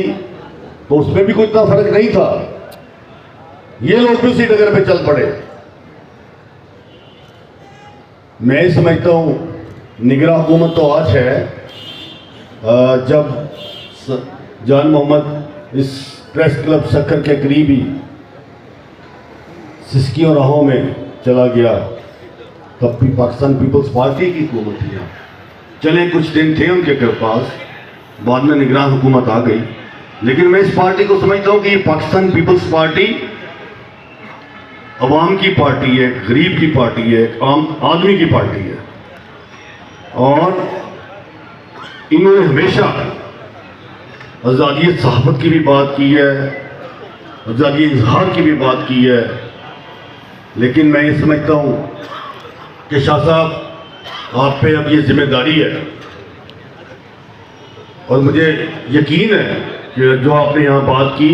तो उसमें भी कोई इतना फर्क नहीं था, ये लोग भी उसी डगर पे चल पड़े। मैं समझता हूं निगरान हुकूमत तो आज है, जब जान मोहम्मद इस प्रेस क्लब सक्खर के करीबी सिस्की और राहों में चला गया, तब भी पाकिस्तान पीपल्स पार्टी की हुकूमत थी। यहाँ चले कुछ दिन थे उनके पास, बाद में निगरान हुकूमत आ गई। लेकिन मैं इस पार्टी को समझता हूँ कि ये पाकिस्तान पीपल्स पार्टी अवाम की पार्टी है, गरीब की पार्टी है, एक आम आदमी की पार्टी है, और इन्होंने हमेशा आज़ादी सहाफत की भी बात की है, आज़ादी इजहार की भी बात की है। लेकिन मैं ये समझता हूँ कि शाह साहब आप पे अब ये जिम्मेदारी है और मुझे यकीन है कि जो आपने यहाँ बात की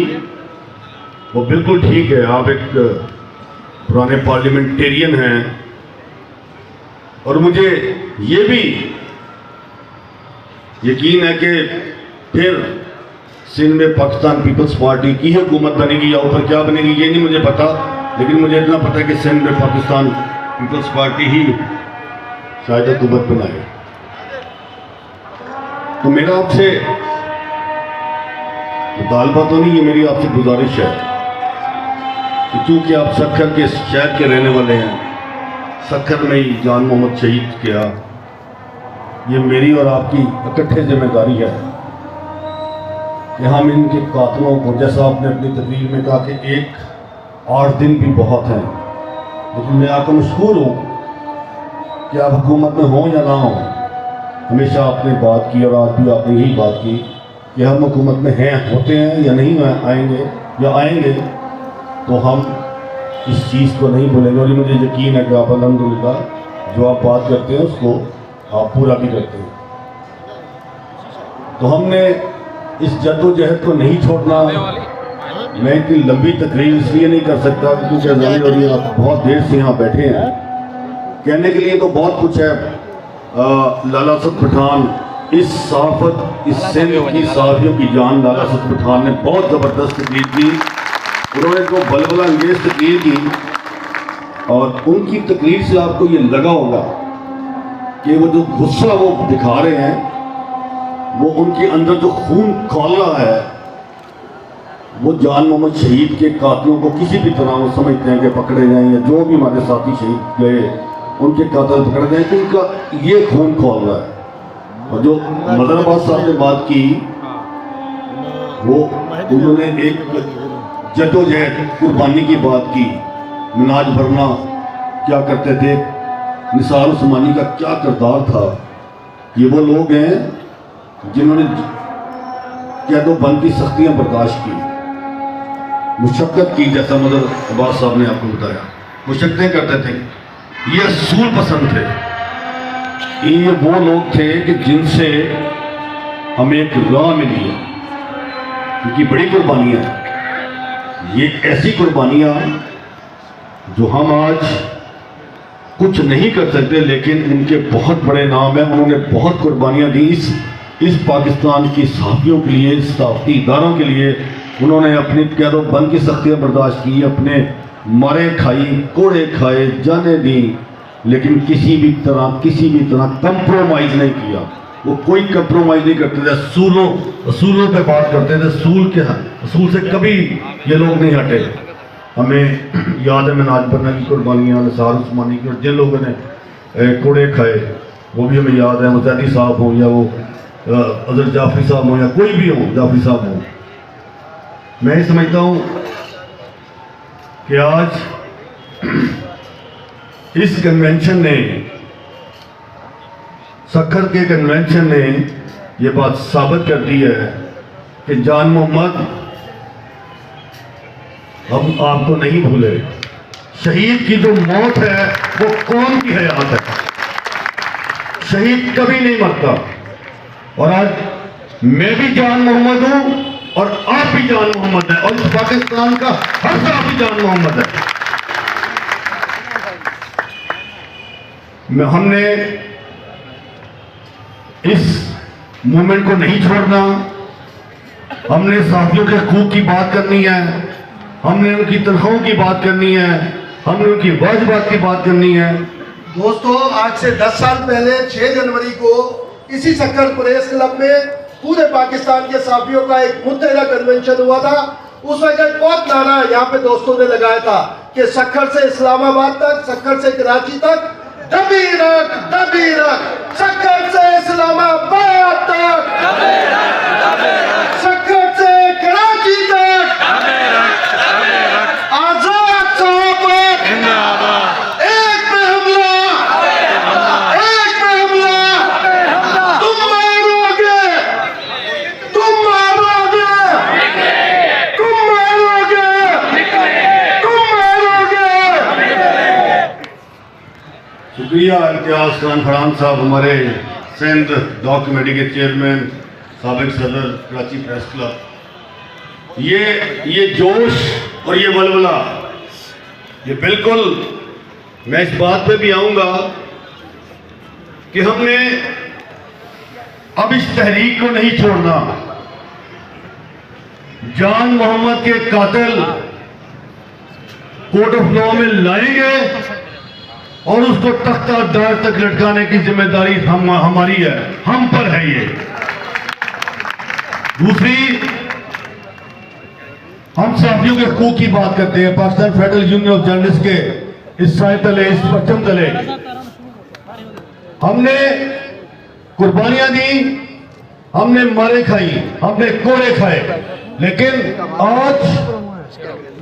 वो बिल्कुल ठीक है। आप एक पुराने पार्लियामेंटेरियन हैं और मुझे ये भी यकीन है कि फिर सिंध में पाकिस्तान पीपल्स पार्टी की हुकूमत बनेगी या ऊपर क्या बनेगी ये नहीं मुझे पता, लेकिन मुझे इतना पता है कि सिंध में पाकिस्तान पीपल्स पार्टी ही शायद हुकूमत बनाए। तो मेरा आपसे मुतालबा तो नहीं, ये मेरी आपसे गुजारिश है कि चूँकि आप सक्खर के शहर के रहने वाले हैं, सक्खर में ही जान मोहम्मद शहीद किया, ये मेरी और आपकी इकट्ठे जिम्मेदारी है कि हम इनके कातलों को, जैसा आपने अपनी तकरीर में कहा कि 8 दिन भी बहुत हैं, लेकिन मैं आपको मशहूर हूँ कि आप हुकूमत में हों या ना हों, हमेशा आपने बात की और आज भी आपने यही बात की कि हम हुकूमत में हैं, होते हैं या नहीं आएंगे या आएंगे तो हम इस चीज़ को नहीं भूलेंगे। और ये मुझे यकीन है कि आप अल्हम्दुलिल्लाह जो आप बात करते हैं उसको आप पूरा भी करते हैं। तो हमने इस जद्दोजहद को नहीं छोड़ना। मैं इतनी लंबी तकरीर इसलिए नहीं कर सकता क्योंकि अज़ानी हो रही है, आप बहुत देर से यहाँ बैठे हैं। कहने के लिए तो बहुत कुछ है। लाला सद पठान, इस सहाफ़त, इस सिंध की सहाफ़ियों की जान लाला सद पठान ने बहुत ज़बरदस्त तकरीर की। उन्होंने तो बलबला अंगेज़ तकरीर की और उनकी तकरीर से आपको ये लगा होगा कि वो जो गुस्सा वो दिखा रहे हैं, वो उनके अंदर जो खून खौल रहा है, वो जान मोहम्मद शहीद के कातिलों को किसी भी तरह वो समझते हैं कि पकड़े जाएं या जो भी हमारे साथी शहीद गए उनके कातिल पकड़े जाएं, तो उनका ये खून खौल रहा है। और जो मदर अब्बास साहब ने बात की, वो उन्होंने एक जद्दोजहद कुर्बानी की बात की। मिनाज भरना क्या करते थे, निसार उस्मानी का क्या किरदार था। ये वो लोग हैं जिन्होंने कैदो बंद की सख्तियाँ बर्दाश्त की, मुशक्क़त की, जैसा मदर अब्बास साहब ने आपको बताया, मुशक्क़तें करते थे। ये असूल पसंद थे। ये वो लोग थे कि जिनसे हमें एक राह मिली है, उनकी बड़ी कुर्बानियाँ, ये ऐसी कुर्बानियाँ जो हम आज कुछ नहीं कर सकते, लेकिन उनके बहुत बड़े नाम हैं। उन्होंने बहुत कुर्बानियाँ दी इस पाकिस्तान की सहाफ़ियों के लिए, इस सहाफ़ती इदारों के लिए। उन्होंने अपनी कैदो बंद की सख्तियाँ बर्दाश्त की, अपने मारे खाई, कोड़े खाए, जाने दी, लेकिन किसी भी तरह कंप्रोमाइज़ नहीं किया। वो कोई कंप्रोमाइज़ नहीं करते थे, असूलों पे बात करते थे। असूल से कभी ये लोग नहीं हटे। हमें याद है मिनाज भरना की कुर्बानियाँ, निसार उस्मानी की, और जिन लोगों ने कोड़े खाए वो भी हमें याद है। मुजैदी साहब हों या वो हज़रत जाफरी साहब हों या कोई भी हो, जाफरी साहब हों। मैं ये समझता हूँ कि आज इस कन्वेंशन ने, सक्खर के कन्वेंशन ने ये बात साबित कर दी है कि जान मोहम्मद हम आपको नहीं भूले। शहीद की जो मौत है वो कौम की हयात है। शहीद कभी नहीं मरता। और आज मैं भी जान मोहम्मद हूं और आप भी जान मोहम्मद है, और इस पाकिस्तान का हर साथी जान मोहम्मद है। हमने इस मूवमेंट को नहीं छोड़ना। हमने साथियों के हकूक की बात करनी है, हमने उनकी तनख्वाहों की बात करनी है, हमने उनकी वाजिबात की बात करनी है। दोस्तों, आज से 10 साल पहले 6 जनवरी को इसी सक्खर प्रेस क्लब में पूरे पाकिस्तान के साफियों का एक मुत्तहदा कन्वेंशन हुआ था। उस वक्त एक बहुत नारा यहाँ पे दोस्तों ने लगाया था कि सक्खर से इस्लामाबाद तक, सक्खर से कराची तक दबी रख, सक्खर से इस्लामाबाद तक, सक्खर से कराची तक, आजाद साहब एक पे हमला, तुम मारोगे, शुक्रिया इम्तियाज़ खान फरहान साहब, हमारे सिंध लॉ कमेटी के चेयरमैन, साबिक सदर कराची प्रेस क्लब। ये जोश और ये वलवला, ये बिल्कुल, मैं इस बात पे भी आऊँगा कि हमने अब इस तहरीक को नहीं छोड़ना। जान मोहम्मद के कातिल कोर्ट ऑफ लॉ में लाएंगे और उसको तख्ता दार तक लटकाने की जिम्मेदारी हमारी है, हम पर है ये। दूसरी, हम साथियों के हकूक की बात करते हैं। Pakistan federal union of journalist के इस साए तले, इस परचम तले हमने कुर्बानियां दी, हमने मारे खाई, हमने कोड़े खाए, लेकिन आज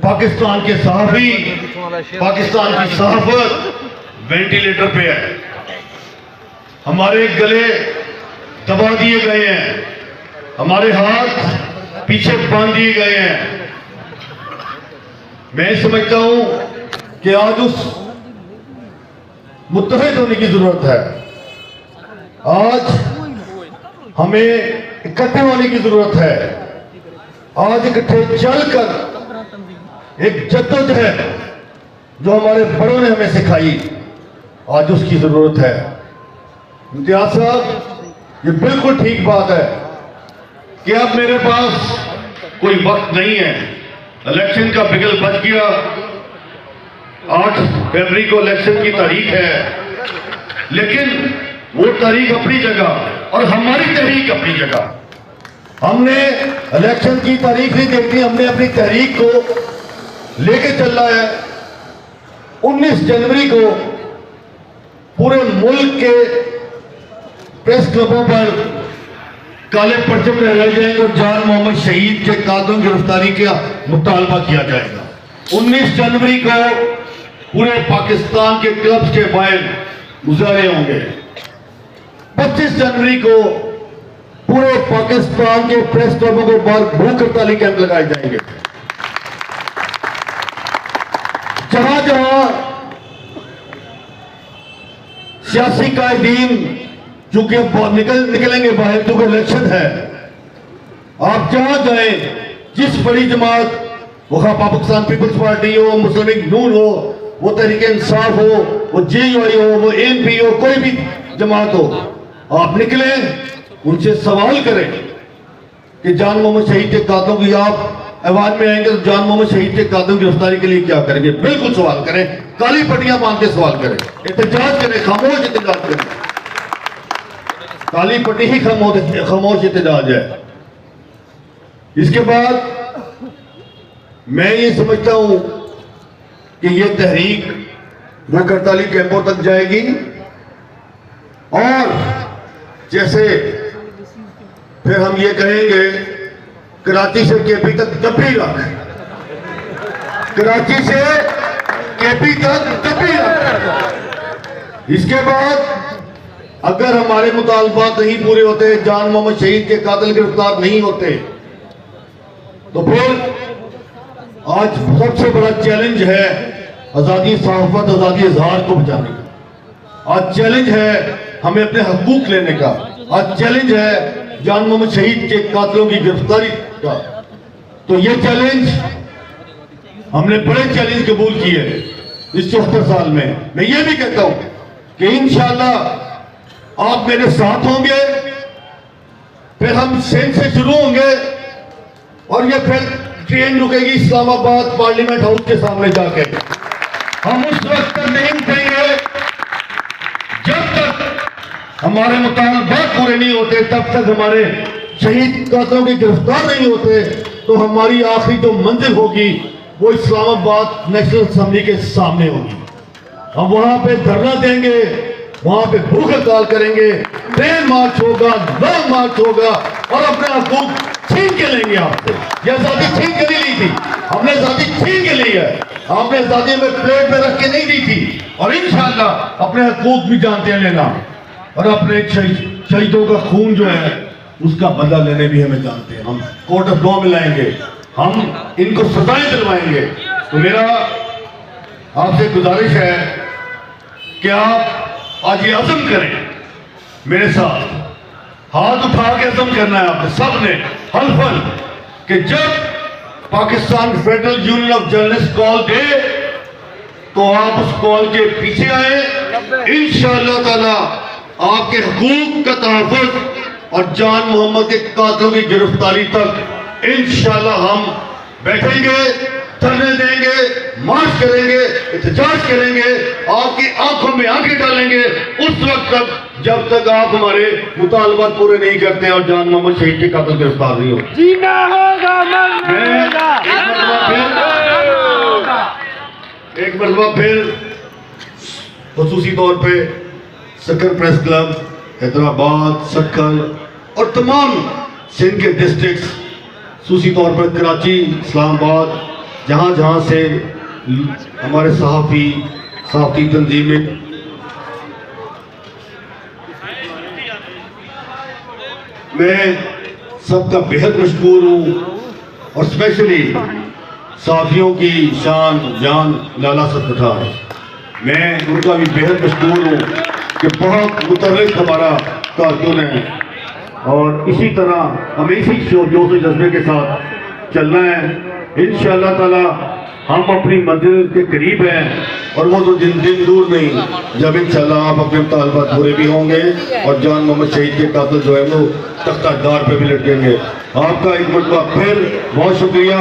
पाकिस्तान के सहाफ़ी, पाकिस्तान की सहाफत वेंटिलेटर पे है। हमारे गले दबा दिए गए हैं, हमारे हाथ पीछे बांध दिए गए हैं। मैं समझता हूं कि आज उस मुत्तहिद होने की जरूरत है। आज हमें इकट्ठे होने की जरूरत है। आज इकट्ठे चलकर एक जद्दोजहद जो हमारे बड़ों ने हमें सिखाई, आज उसकी जरूरत है। इम्तियाज साहब, ये बिल्कुल ठीक बात है कि अब मेरे पास कोई वक्त नहीं है। इलेक्शन का बिगल बच गया। 8 फरवरी को इलेक्शन की तारीख है, लेकिन वो तारीख अपनी जगह और हमारी तहरीक अपनी जगह। हमने इलेक्शन की तारीख नहीं देखनी, हमने अपनी तहरीक को लेके चलना है। 19 जनवरी को पूरे मुल्क के प्रेस क्लबों पर काले परचम लहराए जाएंगे और जान मोहम्मद शहीद के कातिलों की गिरफ्तारी का मुतालबा किया जाएगा। 19 जनवरी को पूरे पाकिस्तान के क्लब्स के बाहर मुजाहरे होंगे। 25 जनवरी को पूरे पाकिस्तान के प्रेस क्लबों को बाहर भूख हड़ताली कैंप लगाए जाएंगे। जहां जहां सियासी कायदीन, चूंकि अब निकलेंगे बाहर, क्योंकि इलेक्शन है, आप जहां जाए, जिस बड़ी जमात, वो पाकिस्तान पीपल्स पार्टी हो, मुस्लिम लीग नून हो, वो तहरीक इंसाफ हो, वो JUI हो, वो ANP हो, कोई भी जमात हो, आप निकले, उनसे सवाल करें कि जान मोहम्मद शहीद के कातिलों की, आप ऐवान में आएंगे तो जान मोहम्मद शहीद के कातिलों की गिरफ्तारी के लिए क्या करेंगे? बिल्कुल सवाल करें, काली पट्टियां बांध के सवाल करें, एहतजाज करें, खामोश एहतजाज करें। काली पट्टी ही खामोश एहतजाज है। इसके बाद मैं ये समझता हूं कि ये तहरीक भूख हड़ताली कैंपों तक जाएगी और जैसे फिर हम ये कहेंगे, कराची से KP तक दबी रख, कराची से KP तक दबी रख। इसके बाद अगर हमारे मुतालबात नहीं पूरे होते, जान मोहम्मद शहीद के कातिल गिरफ्तार नहीं होते, तो फिर आज सबसे बड़ा चैलेंज है आजादी सहाफत, आजादी इजहार को बचाने का। आज चैलेंज है हमें अपने हकूक लेने का। आज चैलेंज है जान मोहम्मद शहीद के कातिलों की गिरफ्तारी का। तो ये चैलेंज हमने बड़े चैलेंज कबूल किए इस 74 साल में। मैं ये भी कहता हूं कि इंशाअल्लाह आप मेरे साथ होंगे, फिर हम सिंध से शुरू होंगे और ये फिर ट्रेन रुकेगी इस्लामाबाद पार्लियामेंट हाउस के सामने जाके। हम उस वक्त तक नहीं उठेंगे जब तक हमारे मुतालबात पूरे नहीं होते, तब तक हमारे शहीद कातिलों की गिरफ्तार नहीं होते। तो हमारी आखिरी जो मंजिल होगी वो इस्लामाबाद नेशनल असेंबली के सामने होगी। हम वहां पे धरना देंगे, वहां पे भूख हड़ताल करेंगे, ट्रेन मार्च होगा, लॉन्ग मार्च होगा और अपने हकूक छीन के लेंगे आपसे। यह आजादी छीन के नहीं ली थी, हमने आजादी छीन के ली है। आपने आजादी में प्लेट में रख के नहीं दी थी और इंशाअल्लाह अपने हकूक भी जानते हैं लेना और अपने शहीदों का खून जो है उसका बदला लेने भी हमें जानते हैं। हम कोर्ट ऑफ लॉ में लाएंगे, हम इनको सजाएं दिलवाएंगे। तो मेरा आपसे गुजारिश है कि आप आज ये अज़म करें मेरे साथ, हाथ उठा के अज़म करना है आपने सब ने हल्फन कि जब Pakistan federal union of journalist call दे तो आप उस कॉल के पीछे आए। इंशाअल्लाह ताला आपके हकूक का तहफ़्फ़ुज़ और जान मोहम्मद के कातिलों की गिरफ्तारी तक इंशाअल्लाह हम बैठेंगे, धरने देंगे, मार्च करेंगे, एहतजाज करेंगे, आपकी आंखों में आंखें डालेंगे उस वक्त तक जब तक आप हमारे मुतालबात पूरे नहीं करते और जान मोहम्मद शहीद के कातिल गिरफ्तार नहीं होते। जीना होगा, मरना एक मरतबा फिर खुसूसी तौर पे सक्कर प्रेस क्लब, हैदराबाद, सक्कर और तमाम सिंध के डिस्ट्रिक्ट्स, खुसूसी तौर पर कराची, इस्लामाबाद, जहाँ जहाँ से हमारे सहाफ़ी तंजीमें मैं सबका बेहद मशकूर हूँ और स्पेशली साथियों की शान जान लाला सतपठार, मैं उनका भी बेहद मशकूर हूँ कि बहुत मुतहर्रिक हमारा कारकुन है और इसी तरह हमें इसी जोश जज्बे के साथ चलना है। इंशाअल्लाह ताला हम अपनी मंजिल के करीब हैं और वो तो दिन दूर नहीं जब इंशाअल्लाह आप अपने मुतालबात पूरे भी होंगे और जान मोहम्मद शहीद के कातिल जो है वो तख्तादार पे भी लटकेंगे। आपका एक मरतबा फिर बहुत शुक्रिया।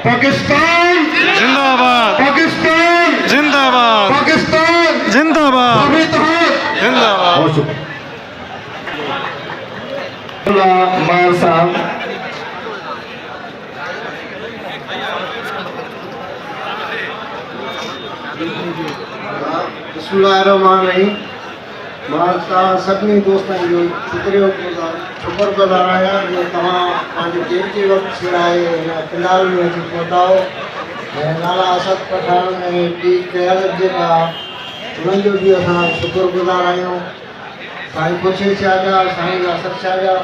पाकिस्तान जिंदाबाद, पाकिस्तान जिंदाबाद, पाकिस्तान जिंदाबाद, जिंदाबाद। बहुत शुक्रिया। मार साहब बिस्मिल्लाहिर्रहमानिर्रहीम। मां सभिनी दोस्तनि जो शुक्रगुज़ार आहियां जो तव्हां पंहिंजे क़ीमती वक़्तु सिराए हिन फिलहाल में अची पहुताओ ऐं नाला असद पठान ऐं ॿी क़यादत जेका उन्हनि जो बि असां शुक्रगुज़ार आहियूं। साईं ख़ुर्शीद शाह जा, साईं असद शाह जा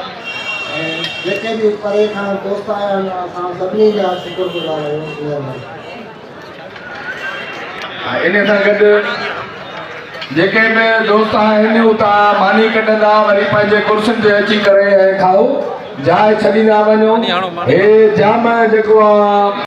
ऐं जेके बि परे खां दोस्त आया आहिनि असां सभिनी जा शुक्रगुज़ार आहियूं। इन सां गॾु जेके बि दोस्त आहिनि उतां मानी कढंदा वरी पंहिंजे कुर्सियुनि ते अची करे ऐं खाओ जाइ छॾींदा वञो। हे जाम जेको आहे